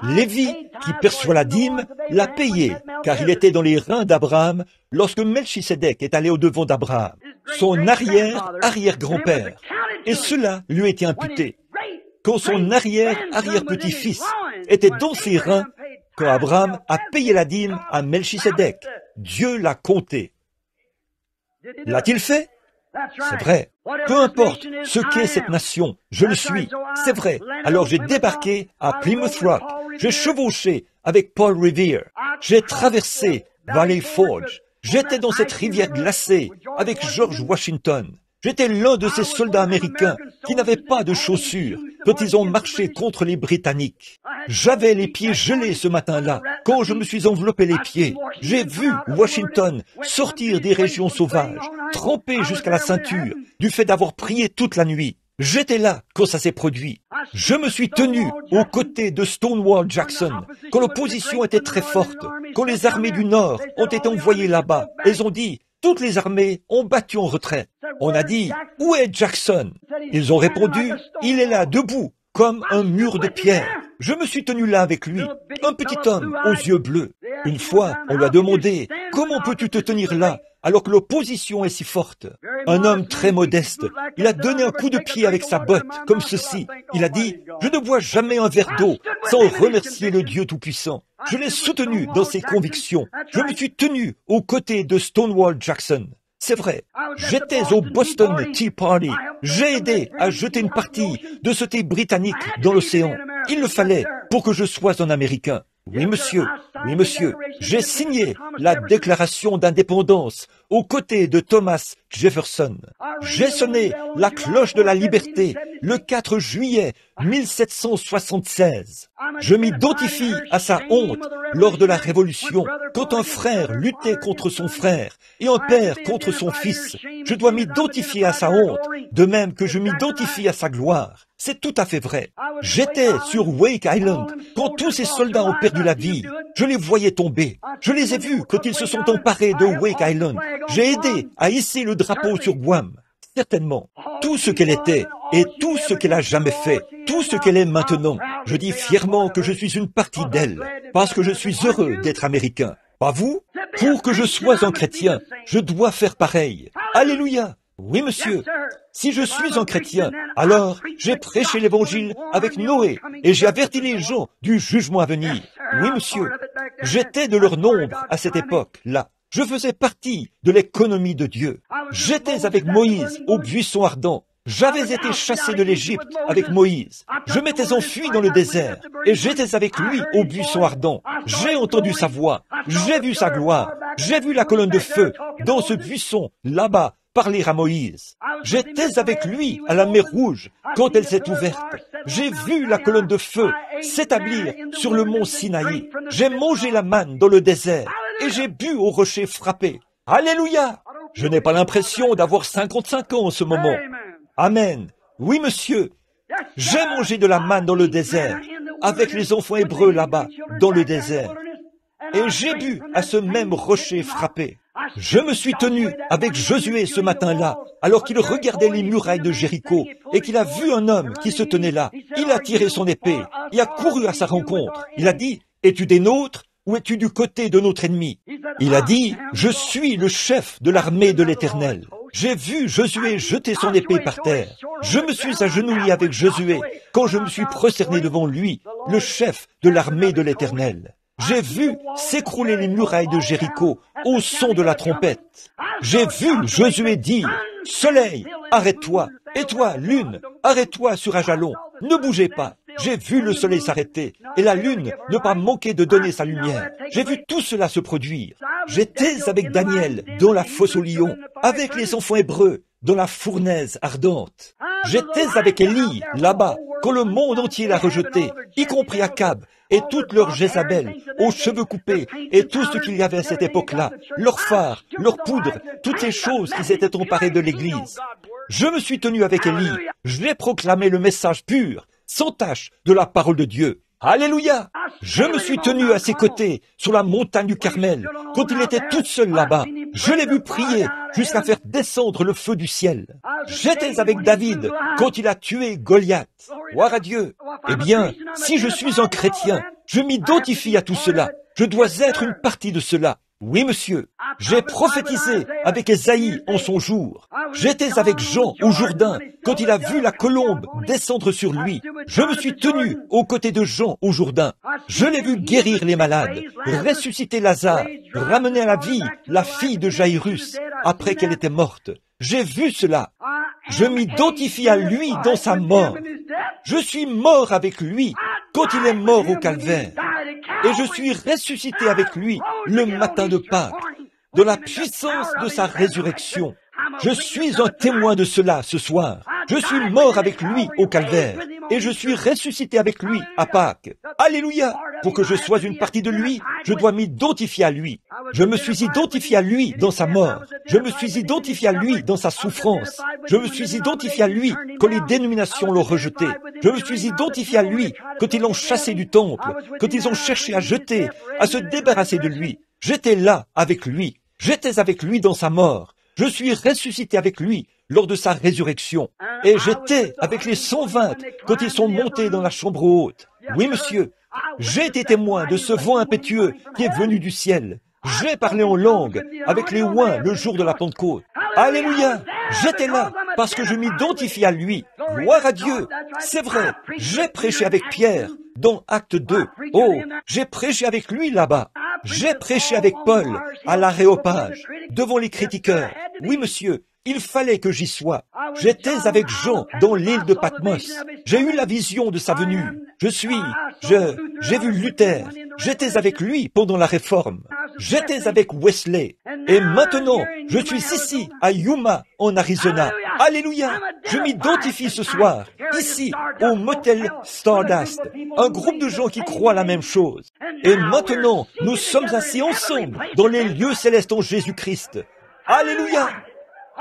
Lévi, qui perçoit la dîme, l'a payé, car il était dans les reins d'Abraham lorsque Melchisédek est allé au-devant d'Abraham, son arrière-grand-père. Et cela lui était imputé. Quand son arrière-petit-fils était dans ses reins, quand Abraham a payé la dîme à Melchisédek, Dieu l'a compté. L'a-t-il fait? C'est vrai. Peu importe ce qu'est cette nation, je le suis. C'est vrai. Alors j'ai débarqué à Plymouth Rock. J'ai chevauché avec Paul Revere. J'ai traversé Valley Forge. J'étais dans cette rivière glacée avec George Washington. J'étais l'un de ces soldats américains qui n'avaient pas de chaussures quand ils ont marché contre les Britanniques. J'avais les pieds gelés ce matin-là. Quand je me suis enveloppé les pieds, j'ai vu Washington sortir des régions sauvages, trempé jusqu'à la ceinture, du fait d'avoir prié toute la nuit. J'étais là quand ça s'est produit. Je me suis tenu aux côtés de Stonewall Jackson, quand l'opposition était très forte, quand les armées du Nord ont été envoyées là-bas. Elles ont dit, toutes les armées ont battu en retraite. On a dit, où est Jackson? Ils ont répondu, il est là, debout, comme un mur de pierre. Je me suis tenu là avec lui, un petit homme aux yeux bleus. Une fois, on lui a demandé, comment peux-tu te tenir là alors que l'opposition est si forte? Un homme très modeste, il a donné un coup de pied avec sa botte, comme ceci. Il a dit, je ne bois jamais un verre d'eau sans remercier le Dieu Tout-Puissant. Je l'ai soutenu dans ses convictions. Je me suis tenu aux côtés de Stonewall Jackson. C'est vrai, j'étais au Boston Tea Party. J'ai aidé à jeter une partie de ce thé britannique dans l'océan. Il le fallait pour que je sois un Américain. Oui, monsieur. Oui, monsieur. J'ai signé la déclaration d'indépendance aux côtés de Thomas Jefferson. J'ai sonné la cloche de la liberté le 4 juillet 1776. Je m'identifie à sa honte lors de la Révolution, quand un frère luttait contre son frère et un père contre son fils. Je dois m'identifier à sa honte, de même que je m'identifie à sa gloire. c'est tout à fait vrai. J'étais sur Wake Island quand tous ces soldats ont perdu la vie. Je les voyais tomber. Je les ai vus quand ils se sont emparés de Wake Island. J'ai aidé à hisser le drapeau sur Guam. Certainement, tout ce qu'elle était et tout ce qu'elle a jamais fait, tout ce qu'elle est maintenant, je dis fièrement que je suis une partie d'elle, parce que je suis heureux d'être américain. Pas vous? Pour que je sois un chrétien, je dois faire pareil. Alléluia! Oui, monsieur. Si je suis un chrétien, alors j'ai prêché l'évangile avec Noé et j'ai averti les gens du jugement à venir. Oui, monsieur. J'étais de leur nombre à cette époque-là. Je faisais partie de l'économie de Dieu. J'étais avec Moïse au buisson ardent. J'avais été chassé de l'Égypte avec Moïse. Je m'étais enfui dans le désert et j'étais avec lui au buisson ardent. J'ai entendu sa voix. J'ai vu sa gloire. J'ai vu la colonne de feu dans ce buisson là-bas parler à Moïse. J'étais avec lui à la mer Rouge quand elle s'est ouverte. J'ai vu la colonne de feu s'établir sur le mont Sinaï. J'ai mangé la manne dans le désert et j'ai bu au rocher frappé. Alléluia! Je n'ai pas l'impression d'avoir 55 ans en ce moment. Amen. Oui, monsieur. J'ai mangé de la manne dans le désert, avec les enfants hébreux là-bas, dans le désert. Et j'ai bu à ce même rocher frappé. Je me suis tenu avec Josué ce matin-là, alors qu'il regardait les murailles de Jéricho, et qu'il a vu un homme qui se tenait là. Il a tiré son épée, il a couru à sa rencontre. Il a dit, « Es-tu des nôtres ou es-tu du côté de notre ennemi ?» Il a dit, « Je suis le chef de l'armée de l'Éternel. » J'ai vu Josué jeter son épée par terre. Je me suis agenouillé avec Josué quand je me suis prosterné devant lui, le chef de l'armée de l'Éternel. J'ai vu s'écrouler les murailles de Jéricho au son de la trompette. J'ai vu Josué dire, « Soleil, arrête-toi, et toi, lune, arrête-toi sur Ajalon, ne bougez pas. » J'ai vu le soleil s'arrêter et la lune ne pas manquer de donner sa lumière. J'ai vu tout cela se produire. J'étais avec Daniel dans la fosse aux lions, avec les enfants hébreux dans la fournaise ardente. J'étais avec Élie là-bas quand le monde entier l'a rejeté, y compris Akab et toutes leurs Jézabel aux cheveux coupés et tout ce qu'il y avait à cette époque-là, leurs phares, leurs poudres, toutes les choses qui s'étaient emparées de l'Église. Je me suis tenu avec Élie, je l'ai proclamé le message pur, sans tache de la parole de Dieu. Alléluia! Je me suis tenu à ses côtés sur la montagne du Carmel quand il était tout seul là-bas. Je l'ai vu prier jusqu'à faire descendre le feu du ciel. J'étais avec David quand il a tué Goliath. Gloire à Dieu! Eh bien, si je suis un chrétien, je m'identifie à tout cela. Je dois être une partie de cela. Oui, monsieur. J'ai prophétisé avec Ésaïe en son jour. J'étais avec Jean au Jourdain quand il a vu la colombe descendre sur lui. Je me suis tenu aux côtés de Jean au Jourdain. Je l'ai vu guérir les malades, ressusciter Lazare, ramener à la vie la fille de Jairus après qu'elle était morte. J'ai vu cela. Je m'identifie à lui dans sa mort. Je suis mort avec lui quand il est mort au calvaire. Et je suis ressuscité avec lui le matin de Pâques, de la puissance de sa résurrection. Je suis un témoin de cela ce soir. Je suis mort avec lui au calvaire et je suis ressuscité avec lui à Pâques. Alléluia! Pour que je sois une partie de lui, je dois m'identifier à lui. Je me suis identifié à lui dans sa mort. Je me suis identifié à lui dans sa souffrance. Je me suis identifié à lui quand les dénominations l'ont rejeté. Je me suis identifié à lui quand ils l'ont chassé du temple, quand ils ont cherché à jeter, à se débarrasser de lui. J'étais là avec lui. J'étais avec lui dans sa mort. Je suis ressuscité avec lui lors de sa résurrection. Et j'étais avec les 120 quand ils sont montés dans la chambre haute. Oui, monsieur. J'ai été témoin de ce vent impétueux qui est venu du ciel. J'ai parlé en langue avec les oins le jour de la Pentecôte. Alléluia! J'étais là parce que je m'identifie à lui. Gloire à Dieu! C'est vrai, j'ai prêché avec Pierre dans Acte 2. Oh, j'ai prêché avec lui là-bas. J'ai prêché avec Paul à l'Aréopage, devant les critiqueurs. Oui, monsieur, il fallait que j'y sois. J'étais avec Jean dans l'île de Patmos. J'ai eu la vision de sa venue. J'ai vu Luther. J'étais avec lui pendant la Réforme. J'étais avec Wesley. Et maintenant, je suis ici, à Yuma, en Arizona. Alléluia! Je m'identifie ce soir, ici, au motel Stardust. Un groupe de gens qui croient la même chose. Et maintenant, nous sommes assis ensemble dans les lieux célestes en Jésus-Christ. Alléluia!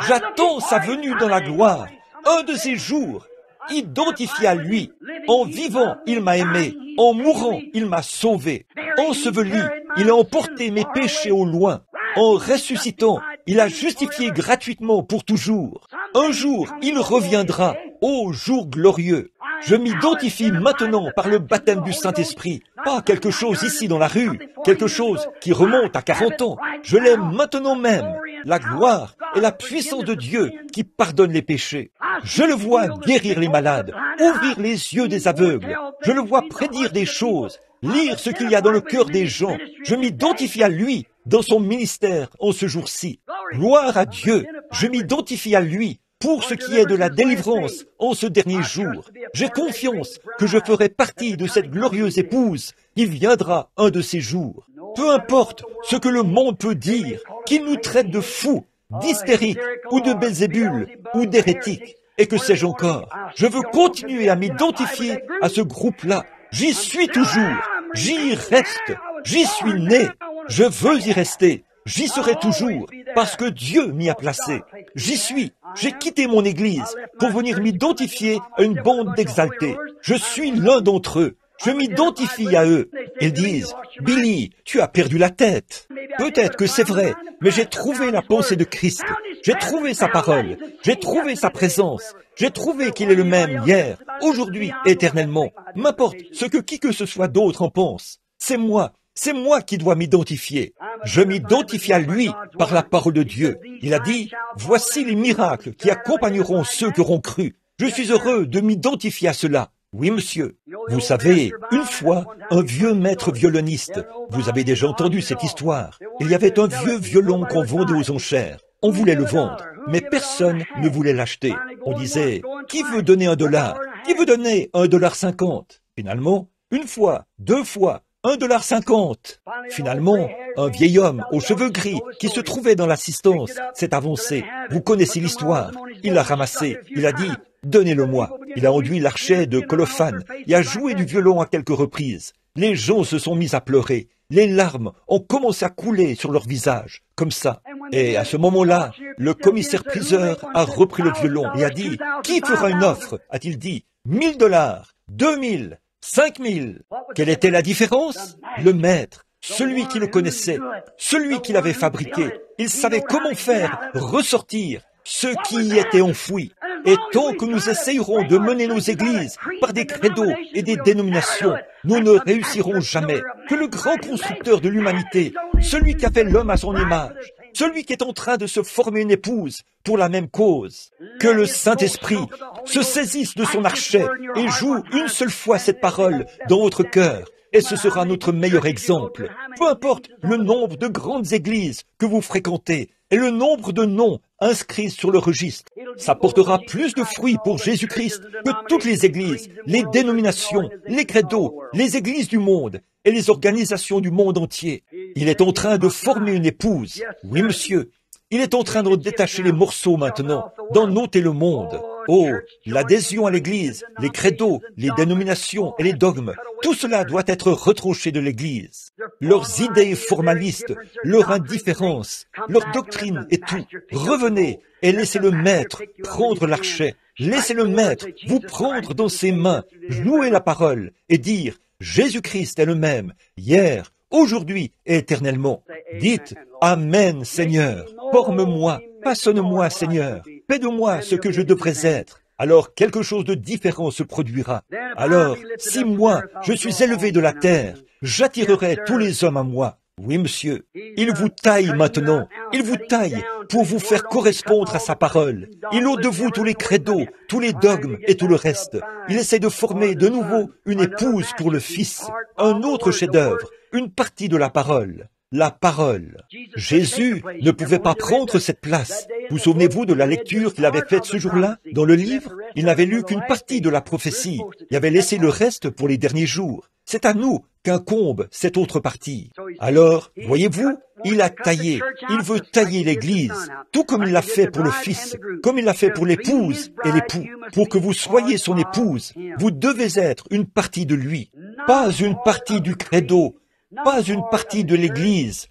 J'attends sa venue dans la gloire, un de ces jours. identifié à lui. En vivant, il m'a aimé. En mourant, il m'a sauvé. Enseveli, il a emporté mes péchés au loin. En ressuscitant, il a justifié gratuitement pour toujours. Un jour, il reviendra. Ô jour glorieux! Je m'identifie maintenant par le baptême du Saint-Esprit. Pas quelque chose ici dans la rue, quelque chose qui remonte à 40 ans. Je l'aime maintenant même. La gloire et la puissance de Dieu qui pardonne les péchés. Je le vois guérir les malades, ouvrir les yeux des aveugles. Je le vois prédire des choses, lire ce qu'il y a dans le cœur des gens. Je m'identifie à lui dans son ministère en ce jour-ci. Gloire à Dieu, je m'identifie à lui pour ce qui est de la délivrance en ce dernier jour. J'ai confiance que je ferai partie de cette glorieuse épouse qui viendra un de ces jours. Peu importe ce que le monde peut dire, qu'il nous traite de fous, d'hystériques, ou de Belzébul, ou d'hérétiques, et que sais-je encore. Je veux continuer à m'identifier à ce groupe-là. J'y suis toujours, j'y reste, j'y suis né, je veux y rester. J'y serai toujours, parce que Dieu m'y a placé. J'y suis. J'ai quitté mon église pour venir m'identifier à une bande d'exaltés. Je suis l'un d'entre eux. Je m'identifie à eux. Ils disent, « Billy, tu as perdu la tête. » Peut-être que c'est vrai, mais j'ai trouvé la pensée de Christ. J'ai trouvé sa parole. J'ai trouvé sa présence. J'ai trouvé qu'il est le même hier, aujourd'hui, éternellement. M'importe ce que qui que ce soit d'autre en pense. C'est moi. C'est moi qui dois m'identifier. Je m'identifie à lui par la parole de Dieu. Il a dit, « Voici les miracles qui accompagneront ceux qui auront cru. » Je suis heureux de m'identifier à cela. Oui, monsieur. Vous savez, une fois, un vieux maître violoniste, vous avez déjà entendu cette histoire. Il y avait un vieux violon qu'on vendait aux enchères. On voulait le vendre, mais personne ne voulait l'acheter. On disait, « Qui veut donner $1? Qui veut donner $1.50 ?» Finalement, une fois, deux fois, $1.50. Finalement, un vieil homme aux cheveux gris qui se trouvait dans l'assistance s'est avancé. Vous connaissez l'histoire. Il l'a ramassé. Il a dit, « Donnez-le-moi. » Il a enduit l'archet de colophane et a joué du violon à quelques reprises. Les gens se sont mis à pleurer. Les larmes ont commencé à couler sur leur visage, comme ça. Et à ce moment-là, le commissaire-priseur a repris le violon et a dit, « Qui fera une offre ?» a-t-il dit, « $1,000, 2,000. 5,000. Quelle était la différence? Le maître, celui qui le connaissait, celui qui l'avait fabriqué, il savait comment faire ressortir ce qui y était enfoui. Et tant que nous essayerons de mener nos églises par des credos et des dénominations, nous ne réussirons jamais. Que le grand constructeur de l'humanité, celui qui a fait l'homme à son image, celui qui est en train de se former une épouse pour la même cause, que le Saint-Esprit se saisisse de son archet et joue une seule fois cette parole dans votre cœur, et ce sera notre meilleur exemple. Peu importe le nombre de grandes églises que vous fréquentez et le nombre de noms inscrits sur le registre, ça portera plus de fruits pour Jésus-Christ que toutes les églises, les dénominations, les credos, les églises du monde et les organisations du monde entier. Il est en train de former une épouse. Oui, monsieur. Il est en train de détacher les morceaux maintenant, d'en ôter le monde. Oh, l'adhésion à l'Église, les credos, les dénominations et les dogmes, tout cela doit être retranché de l'Église. Leurs idées formalistes, leur indifférence, leur doctrine et tout. Revenez et laissez le Maître prendre l'archet. Laissez le Maître vous prendre dans ses mains, jouer la parole et dire « Jésus-Christ est le même, hier, aujourd'hui et éternellement. » Dites « Amen, Seigneur. Forme-moi, façonne-moi, Seigneur. Fais de moi ce que je devrais être. » Alors quelque chose de différent se produira. Alors, si moi, je suis élevé de la terre, j'attirerai tous les hommes à moi. Oui, monsieur. Il vous taille maintenant. Il vous taille pour vous faire correspondre à sa parole. Il ôte de vous tous les credos, tous les dogmes et tout le reste. Il essaie de former de nouveau une épouse pour le Fils, un autre chef-d'œuvre, une partie de la parole. La parole. Jésus ne pouvait pas prendre cette place. Vous souvenez-vous de la lecture qu'il avait faite ce jour-là dans le livre? Il n'avait lu qu'une partie de la prophétie. Il avait laissé le reste pour les derniers jours. C'est à nous qu'incombe cette autre partie. Alors, voyez-vous, il a taillé. Il veut tailler l'Église, tout comme il l'a fait pour le Fils, comme il l'a fait pour l'épouse et l'époux. Pour que vous soyez son épouse, vous devez être une partie de lui, pas une partie du credo, pas une partie de l'Église,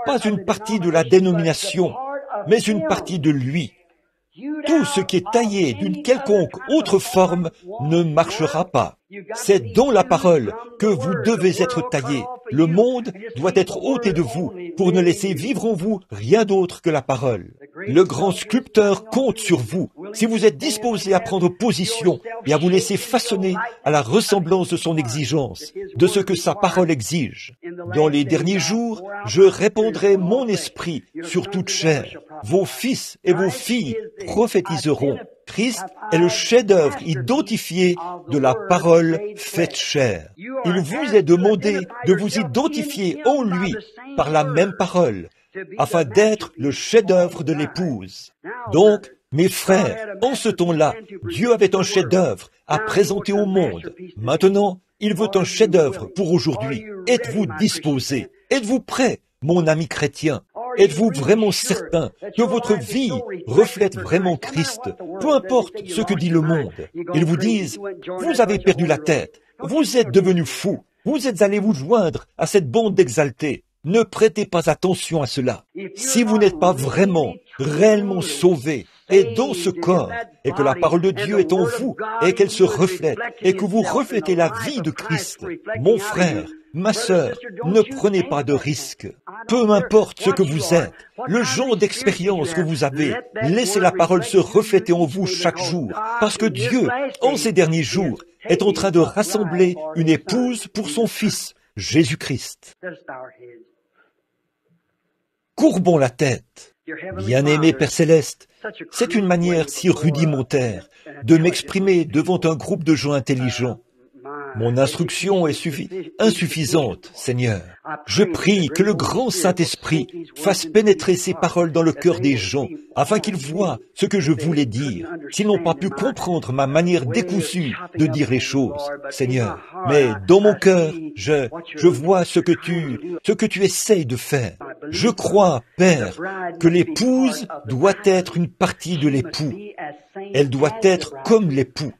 pas une partie de la dénomination, mais une partie de lui. Tout ce qui est taillé d'une quelconque autre forme ne marchera pas. C'est dans la parole que vous devez être taillé. Le monde doit être ôté de vous pour ne laisser vivre en vous rien d'autre que la parole. Le grand sculpteur compte sur vous si vous êtes disposé à prendre position et à vous laisser façonner à la ressemblance de son exigence, de ce que sa parole exige. Dans les derniers jours, je répandrai mon esprit sur toute chair. Vos fils et vos filles prophétiseront. Christ est le chef-d'œuvre identifié de la parole faite chair. Il vous est demandé de vous identifier en lui par la même parole, afin d'être le chef-d'œuvre de l'épouse. Donc, mes frères, en ce temps-là, Dieu avait un chef-d'œuvre à présenter au monde. Maintenant, il veut un chef-d'œuvre pour aujourd'hui. Êtes-vous disposé? Êtes-vous prêt, mon ami chrétien? Êtes-vous vraiment certain que votre vie reflète vraiment Christ? Peu importe ce que dit le monde. Ils vous disent, vous avez perdu la tête, vous êtes devenu fou, vous êtes allé vous joindre à cette bande d'exaltés. Ne prêtez pas attention à cela. Si vous n'êtes pas vraiment, réellement sauvé, et dans ce corps, et que la parole de Dieu est en vous, et qu'elle se reflète, et que vous reflétez la vie de Christ, mon frère, ma sœur, ne prenez pas de risques. Peu importe ce que vous êtes, le genre d'expérience que vous avez, laissez la parole se refléter en vous chaque jour, parce que Dieu, en ces derniers jours, est en train de rassembler une épouse pour son Fils, Jésus-Christ. Courbons la tête. Bien-aimé Père Céleste, c'est une manière si rudimentaire de m'exprimer devant un groupe de gens intelligents. Mon instruction est insuffisante, Seigneur. Je prie que le grand Saint-Esprit fasse pénétrer ces paroles dans le cœur des gens, afin qu'ils voient ce que je voulais dire, s'ils n'ont pas pu comprendre ma manière décousue de dire les choses, Seigneur. Mais dans mon cœur, je vois ce que tu essayes de faire. Je crois, Père, que l'épouse doit être une partie de l'époux. Elle doit être comme l'époux,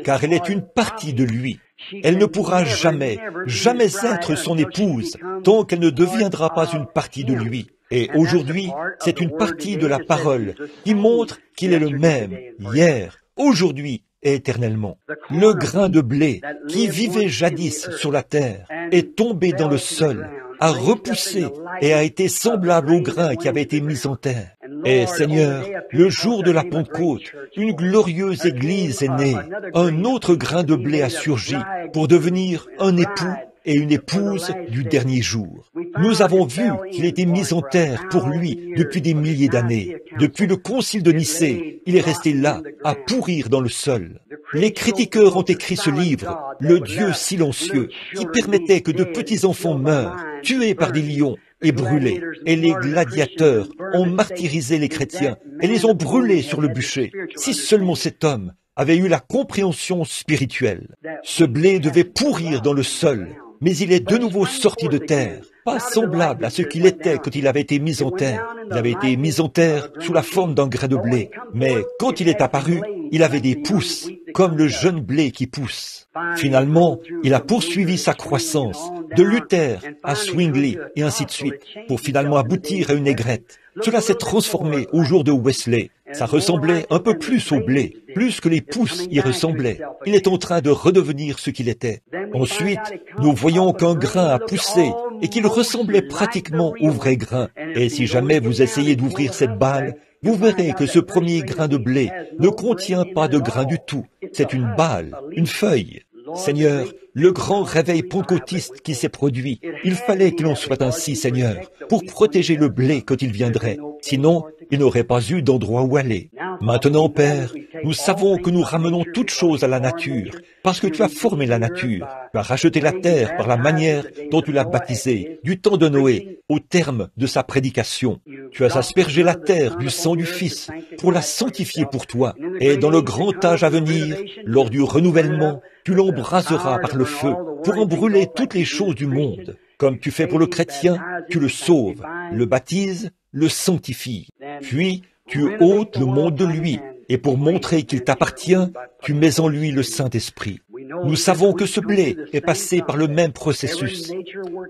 car elle est une partie de lui. Elle ne pourra jamais être son épouse tant qu'elle ne deviendra pas une partie de lui. Et aujourd'hui, c'est une partie de la parole qui montre qu'il est le même, hier, aujourd'hui et éternellement. Le grain de blé qui vivait jadis sur la terre est tombé dans le sol, a repoussé et a été semblable au grain qui avait été mis en terre. Et Seigneur, le jour de la Pentecôte, une glorieuse Église est née. Un autre grain de blé a surgi pour devenir un époux et une épouse du dernier jour. Nous avons vu qu'il était mis en terre pour lui depuis des milliers d'années. Depuis le concile de Nicée, il est resté là, à pourrir dans le sol. Les critiqueurs ont écrit ce livre, Le Dieu silencieux, qui permettait que de petits enfants meurent, tués par des lions et brûlés. Et les gladiateurs ont martyrisé les chrétiens et les ont brûlés sur le bûcher. Si seulement cet homme avait eu la compréhension spirituelle. Ce blé devait pourrir dans le sol, mais il est de nouveau sorti de terre, pas semblable à ce qu'il était quand il avait été mis en terre. Il avait été mis en terre sous la forme d'un grain de blé, mais quand il est apparu, il avait des pousses, comme le jeune blé qui pousse. Finalement, il a poursuivi sa croissance, de Luther à Zwingli et ainsi de suite, pour finalement aboutir à une aigrette. Cela s'est transformé au jour de Wesley. Ça ressemblait un peu plus au blé, plus que les pousses y ressemblaient. Il est en train de redevenir ce qu'il était. Ensuite, nous voyons qu'un grain a poussé et qu'il ressemblait pratiquement au vrai grain. Et si jamais vous essayez d'ouvrir cette balle, vous verrez que ce premier grain de blé ne contient pas de grain du tout. C'est une balle, une feuille. Seigneur, le grand réveil pentecôtiste qui s'est produit, il fallait qu'il en soit ainsi, Seigneur, pour protéger le blé quand il viendrait. Sinon, il n'aurait pas eu d'endroit où aller. Maintenant, Père, nous savons que nous ramenons toutes choses à la nature, parce que tu as formé la nature. Tu as racheté la terre par la manière dont tu l'as baptisée, du temps de Noé, au terme de sa prédication. Tu as aspergé la terre du sang du Fils pour la sanctifier pour toi. Et dans le grand âge à venir, lors du renouvellement, tu l'embraseras par le feu pour en brûler toutes les choses du monde. Comme tu fais pour le chrétien, tu le sauves, le baptises, le sanctifies. Puis, tu ôtes le monde de lui, et pour montrer qu'il t'appartient, tu mets en lui le Saint-Esprit. Nous savons que ce blé est passé par le même processus.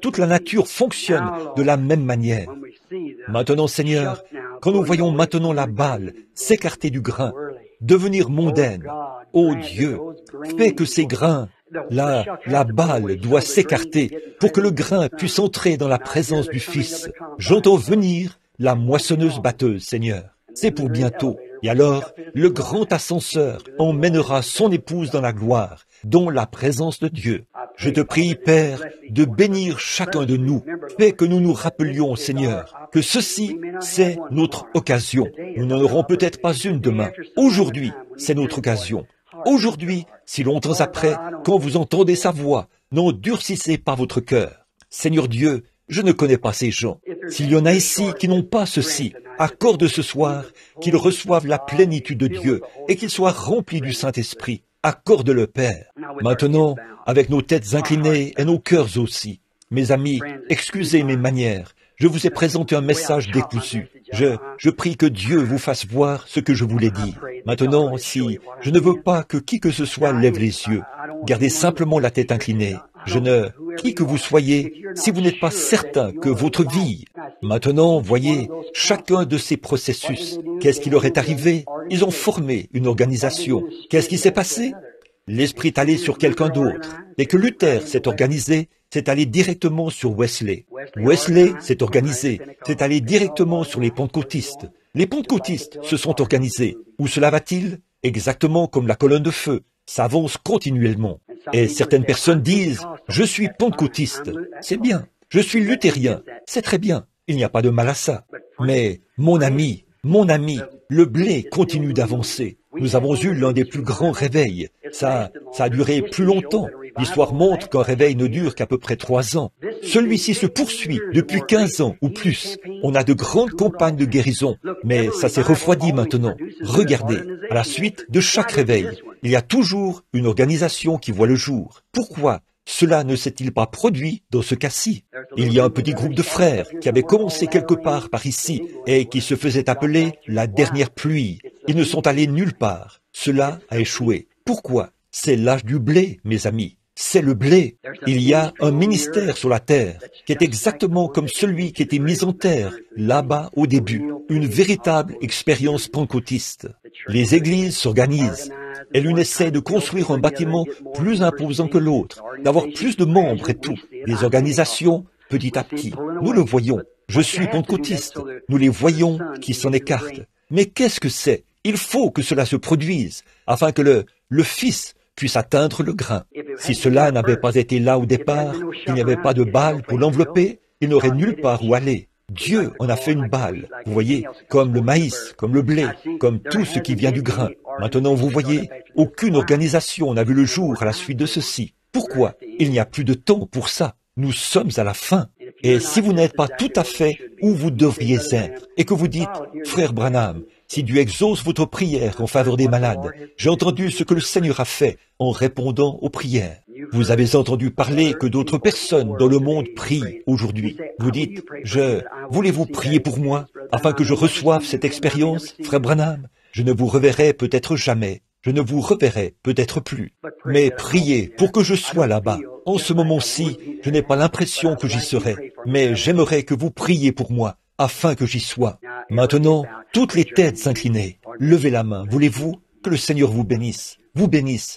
Toute la nature fonctionne de la même manière. Maintenant, Seigneur, quand nous voyons maintenant la balle s'écarter du grain, devenir mondaine, ô Dieu, fais que ces grains, la balle doit s'écarter pour que le grain puisse entrer dans la présence du Fils. J'entends venir la moissonneuse-batteuse, Seigneur. C'est pour bientôt. Et alors, le grand ascenseur emmènera son épouse dans la gloire, dans la présence de Dieu. Je te prie, Père, de bénir chacun de nous. Fais que nous nous rappelions, Seigneur, que ceci, c'est notre occasion. Nous n'en aurons peut-être pas une demain. Aujourd'hui, c'est notre occasion. Aujourd'hui, si longtemps après, quand vous entendez sa voix, n'endurcissez pas votre cœur. Seigneur Dieu, je ne connais pas ces gens. S'il y en a ici qui n'ont pas ceci, accorde ce soir qu'ils reçoivent la plénitude de Dieu et qu'ils soient remplis du Saint-Esprit. Accorde-le, Père. Maintenant, avec nos têtes inclinées et nos cœurs aussi. Mes amis, excusez mes manières. Je vous ai présenté un message décousu. Je prie que Dieu vous fasse voir ce que je voulais dire. Maintenant, si je ne veux pas que qui que ce soit lève les yeux, gardez simplement la tête inclinée. Qui que vous soyez, si vous n'êtes pas certain que votre vie... Maintenant, voyez, chacun de ces processus, qu'est-ce qui leur est arrivé? Ils ont formé une organisation. Qu'est-ce qui s'est passé? L'Esprit est allé sur quelqu'un d'autre. Et que Luther s'est organisé, c'est allé directement sur Wesley. Wesley s'est organisé, c'est allé directement sur les pentecôtistes. Les pentecôtistes se sont organisés. Où cela va-t-il? Exactement comme la colonne de feu. Ça avance continuellement. Et certaines personnes disent, je suis pentecôtiste. C'est bien. Je suis luthérien. C'est très bien. Il n'y a pas de mal à ça. Mais, mon ami, le blé continue d'avancer. Nous avons eu l'un des plus grands réveils. Ça a duré plus longtemps. L'histoire montre qu'un réveil ne dure qu'à peu près 3 ans. Celui-ci se poursuit depuis 15 ans ou plus. On a de grandes campagnes de guérison, mais ça s'est refroidi maintenant. Regardez, à la suite de chaque réveil, il y a toujours une organisation qui voit le jour. Pourquoi cela ne s'est-il pas produit dans ce cas-ci? Il y a un petit groupe de frères qui avait commencé quelque part par ici et qui se faisait appeler la dernière pluie. Ils ne sont allés nulle part. Cela a échoué. Pourquoi? C'est l'âge du blé, mes amis. C'est le blé. Il y a un ministère sur la terre qui est exactement comme celui qui était mis en terre là-bas au début. Une véritable expérience pentecôtiste. Les églises s'organisent. Et l'une essaie de construire un bâtiment plus imposant que l'autre, d'avoir plus de membres et tout. Les organisations, petit à petit, nous le voyons. Je suis pentecôtiste. Nous les voyons qui s'en écartent. Mais qu'est-ce que c'est? Il faut que cela se produise, afin que le Fils puisse atteindre le grain. Si cela n'avait pas été là au départ, il n'y avait pas de balle pour l'envelopper, il n'aurait nulle part où aller. Dieu en a fait une balle, vous voyez, comme le maïs, comme le blé, comme tout ce qui vient du grain. Maintenant, vous voyez, aucune organisation n'a vu le jour à la suite de ceci. Pourquoi? Il n'y a plus de temps pour ça. Nous sommes à la fin. Et si vous n'êtes pas tout à fait où vous devriez être, et que vous dites, frère Branham, si Dieu exauce votre prière en faveur des malades, j'ai entendu ce que le Seigneur a fait en répondant aux prières. Vous avez entendu parler que d'autres personnes dans le monde prient aujourd'hui. Vous dites, voulez-vous prier pour moi, afin que je reçoive cette expérience, frère Branham? Je ne vous reverrai peut-être jamais. Je ne vous reverrai peut-être plus. Mais priez pour que je sois là-bas. En ce moment-ci, je n'ai pas l'impression que j'y serai, mais j'aimerais que vous priez pour moi, afin que j'y sois. Maintenant, toutes les têtes inclinées, levez la main. Voulez-vous que le Seigneur vous bénisse,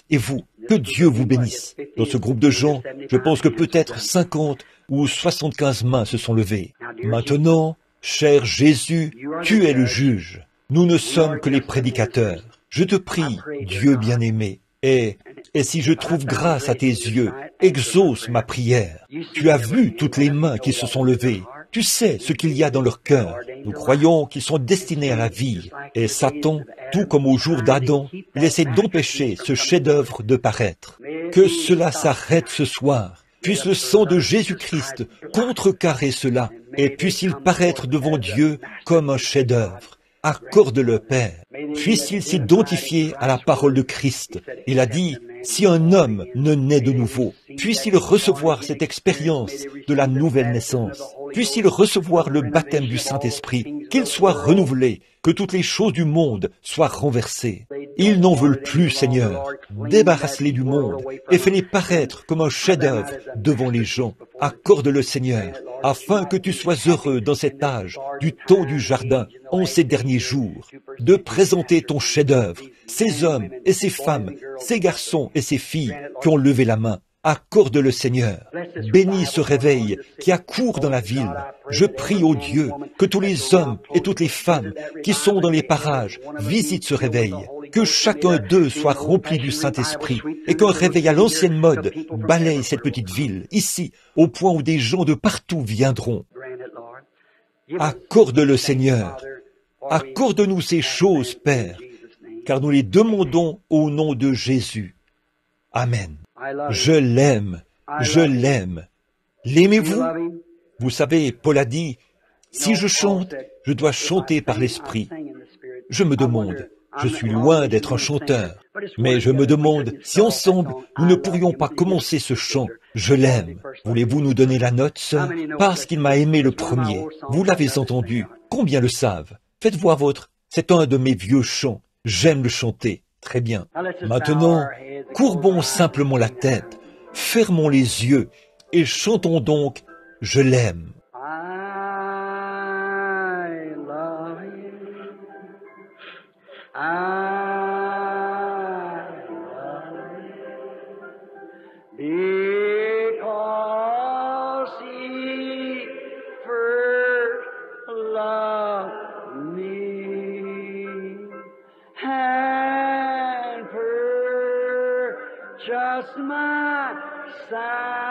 et vous, que Dieu vous bénisse. Dans ce groupe de gens, je pense que peut-être 50 ou 75 mains se sont levées. Maintenant, cher Jésus, tu es le juge. Nous ne sommes que les prédicateurs. Je te prie, Dieu bien-aimé, et si je trouve grâce à tes yeux, exauce ma prière. Tu as vu toutes les mains qui se sont levées. Tu sais ce qu'il y a dans leur cœur. Nous croyons qu'ils sont destinés à la vie. Et Satan, tout comme au jour d'Adam, il essaie d'empêcher ce chef-d'œuvre de paraître. Que cela s'arrête ce soir. Puisse le sang de Jésus-Christ contrecarrer cela, et puisse-il paraître devant Dieu comme un chef-d'œuvre. Accorde-le, Père. Puisse-t-il s'identifier à la parole de Christ. Il a dit, si un homme ne naît de nouveau, puisse-t-il recevoir cette expérience de la nouvelle naissance. puisse-t-il recevoir le baptême du Saint-Esprit, qu'il soit renouvelé, que toutes les choses du monde soient renversées. Ils n'en veulent plus, Seigneur. Débarrasse-les du monde et fais-les paraître comme un chef-d'œuvre devant les gens. Accorde-le, Seigneur, afin que tu sois heureux dans cet âge du temps du jardin, en ces derniers jours, de présenter ton chef-d'œuvre, ces hommes et ces femmes, ces garçons et ces filles qui ont levé la main. Accorde-le, Seigneur. Bénis ce réveil qui accourt dans la ville. Je prie au Dieu que tous les hommes et toutes les femmes qui sont dans les parages visitent ce réveil, que chacun d'eux soit rempli du Saint-Esprit et qu'un réveil à l'ancienne mode balaye cette petite ville, ici, au point où des gens de partout viendront. Accorde-le, Seigneur. Accorde-nous ces choses, Père, car nous les demandons au nom de Jésus. Amen. Je l'aime, je l'aime. L'aimez-vous? Vous savez, Paul a dit, si je chante, je dois chanter par l'Esprit. Je me demande, je suis loin d'être un chanteur, mais je me demande si ensemble, nous ne pourrions pas commencer ce chant. Je l'aime. Voulez-vous nous donner la note, sœur? Parce qu'il m'a aimé le premier. Vous l'avez entendu. Combien le savent? Faites voix vôtre. C'est un de mes vieux chants. J'aime le chanter. Très bien. Maintenant, courbons simplement la tête, fermons les yeux et chantons donc « Je l'aime ». Just my salvation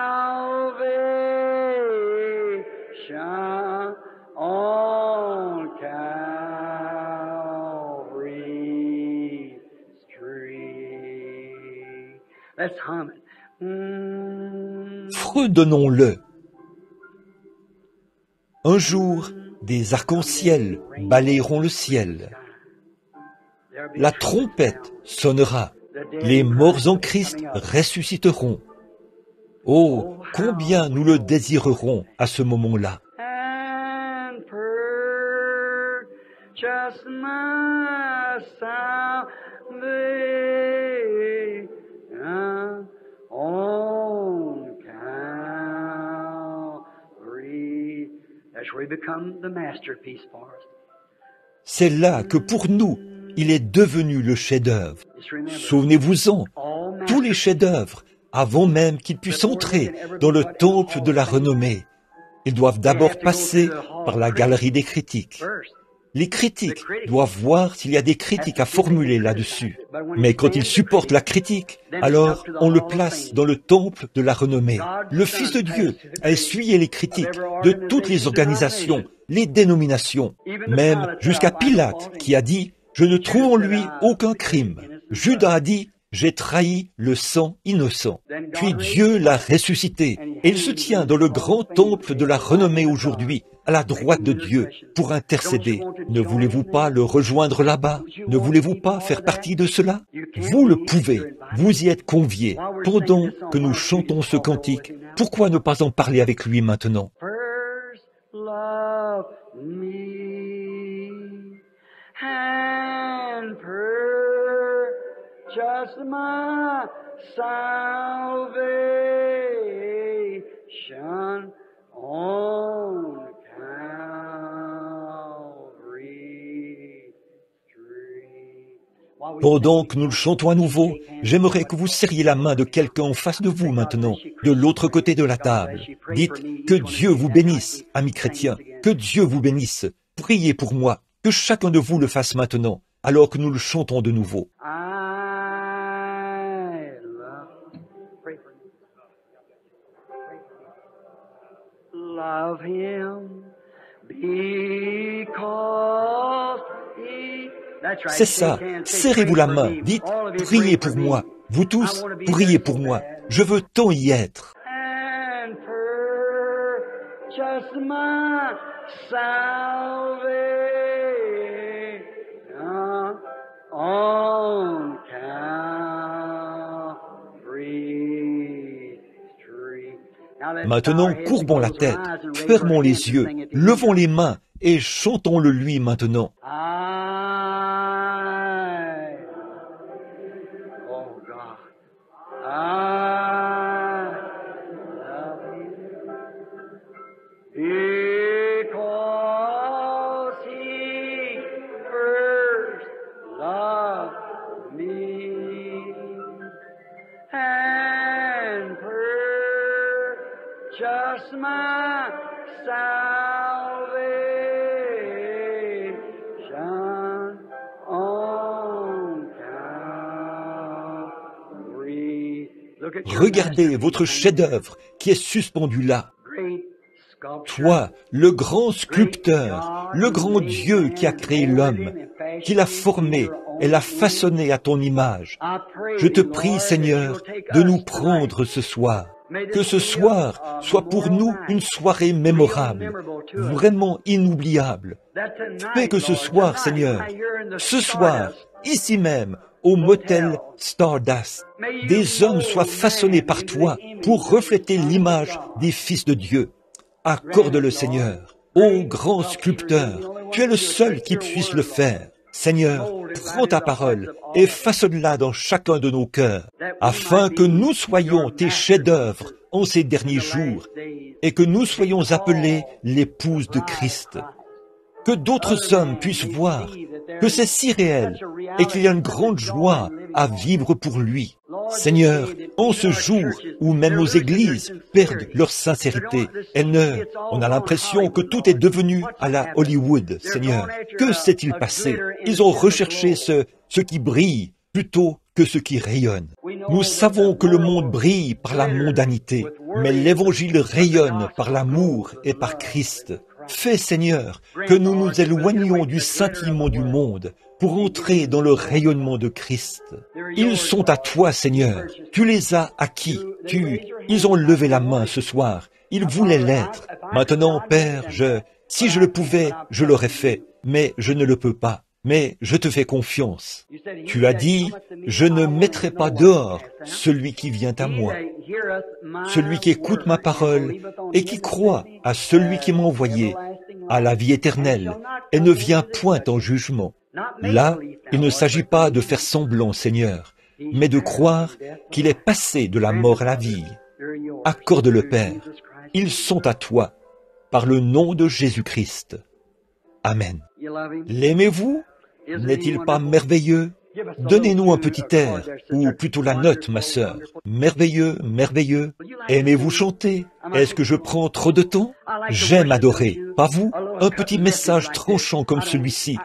on Calvary's tree. Let's hum it. Fredonnons-le. Un jour, des arcs-en-ciel balayeront le ciel. La trompette sonnera. Les morts en Christ ressusciteront. Oh, combien nous le désirerons à ce moment-là. C'est là que pour nous, il est devenu le chef-d'œuvre. Souvenez-vous-en, tous les chefs-d'œuvre, avant même qu'ils puissent entrer dans le temple de la renommée, ils doivent d'abord passer par la galerie des critiques. Les critiques doivent voir s'il y a des critiques à formuler là-dessus. Mais quand ils supportent la critique, alors on le place dans le temple de la renommée. Le Fils de Dieu a essuyé les critiques de toutes les organisations, les dénominations, même jusqu'à Pilate qui a dit « Je ne trouve en lui aucun crime ». Judas a dit « J'ai trahi le sang innocent ». Puis Dieu l'a ressuscité et il se tient dans le grand temple de la renommée aujourd'hui, à la droite de Dieu, pour intercéder. Ne voulez-vous pas le rejoindre là-bas? Ne voulez-vous pas faire partie de cela? Vous le pouvez, vous y êtes conviés. Pendant que nous chantons ce cantique, pourquoi ne pas en parler avec lui maintenant? Just my salvation on Calvary's tree. Pendant que nous le chantons à nouveau, j'aimerais que vous serriez la main de quelqu'un en face de vous maintenant, de l'autre côté de la table. Dites que Dieu vous bénisse, amis chrétiens, que Dieu vous bénisse. Priez pour moi, que chacun de vous le fasse maintenant, alors que nous le chantons de nouveau. Love him because he... C'est ça, serrez-vous la main, dites, priez pour moi, vous tous, priez pour moi, je veux tant y être. And purchase my salvation on Calvary's tree. Maintenant, courbons la tête, fermons les yeux, levons les mains et chantons-le lui maintenant. Oh God, I love you because He first loved me and purchased my salvation on Calvary. Look at your Regardez votre chef-d'œuvre qui est suspendu là. great sculpture. Toi, le grand sculpteur, le grand Dieu qui a créé l'homme, qui l'a formé et l'a façonné à ton image. Je te prie, Seigneur, de nous prendre ce soir. Que ce soir soit pour nous une soirée mémorable, vraiment inoubliable. Fais que ce soir, Seigneur, ce soir, ici même, au motel Stardust, des hommes soient façonnés par toi pour refléter l'image des fils de Dieu. Accorde-le, Seigneur. Ô grand sculpteur, tu es le seul qui puisse le faire. Seigneur, prends ta parole et façonne-la dans chacun de nos cœurs, afin que nous soyons tes chefs-d'œuvre en ces derniers jours et que nous soyons appelés l'épouse de Christ. Que d'autres hommes puissent voir que c'est si réel et qu'il y a une grande joie à vivre pour lui. Seigneur, en ce jour où même nos églises perdent leur sincérité, on a l'impression que tout est devenu à la Hollywood, Seigneur. Que s'est-il passé? Ils ont recherché ce qui brille plutôt que ce qui rayonne. Nous savons que le monde brille par la mondanité, mais l'Évangile rayonne par l'amour et par Christ. Fais, Seigneur, que nous nous éloignions du scintillement du monde pour entrer dans le rayonnement de Christ. Ils sont à toi, Seigneur. Tu les as acquis. Ils ont levé la main ce soir. Ils voulaient l'être. Maintenant, Père, si je le pouvais, je l'aurais fait, mais je ne le peux pas. Mais je te fais confiance. Tu as dit, je ne mettrai pas dehors celui qui vient à moi, celui qui écoute ma parole et qui croit à celui qui m'a envoyé, à la vie éternelle, et ne vient point en jugement. Là, il ne s'agit pas de faire semblant, Seigneur, mais de croire qu'il est passé de la mort à la vie. Accorde-le, Père. Ils sont à toi, par le nom de Jésus-Christ. Amen. L'aimez-vous? N'est-il pas merveilleux? Donnez-nous un petit air, ou plutôt la note, ma sœur. Merveilleux, merveilleux. Aimez-vous chanter? Est-ce que je prends trop de temps? J'aime adorer. Pas vous? Un petit message tranchant comme celui-ci.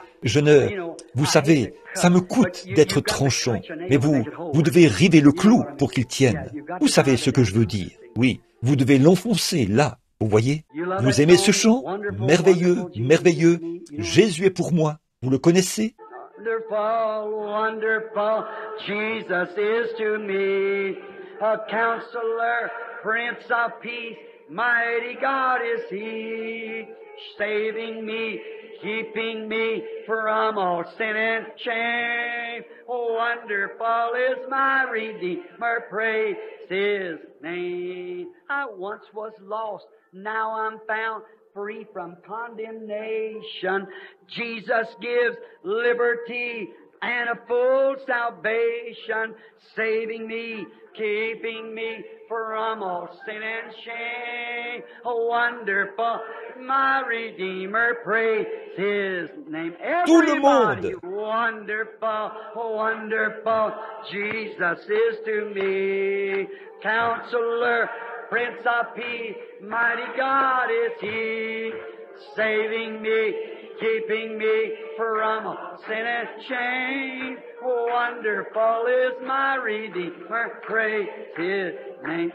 Vous savez, ça me coûte d'être tranchant, mais vous devez river le clou pour qu'il tienne. Vous savez ce que je veux dire. Oui, vous devez l'enfoncer là. Vous voyez? Vous aimez ce chant? Merveilleux, merveilleux. Jésus est pour moi. Vous le connaissez? Wonderful, wonderful, Jesus is to me, a counselor, Prince of Peace, mighty God is He, saving me, keeping me from all sin and shame. Wonderful is my Redeemer, praise His name. I once was lost, now I'm found, free from condemnation. Jesus gives liberty and a full salvation, saving me, keeping me from all sin and shame. Wonderful, my Redeemer, praise His name. Tout le monde. Wonderful, wonderful, Jesus is to me, Counselor, Prince of Peace, mighty God is He, saving me, keeping me from sin and shame. Wonderful is my Redeemer, praise His name.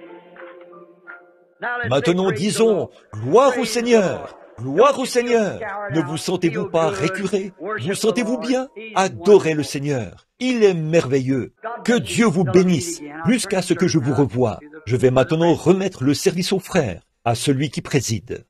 Maintenant disons, gloire au Seigneur, gloire au Seigneur. Ne vous sentez-vous pas récuré? Vous sentez-vous bien? Adorez le Seigneur. Il est merveilleux. Que Dieu vous bénisse jusqu'à ce que je vous revoie. Je vais maintenant remettre le service aux frères, à celui qui préside.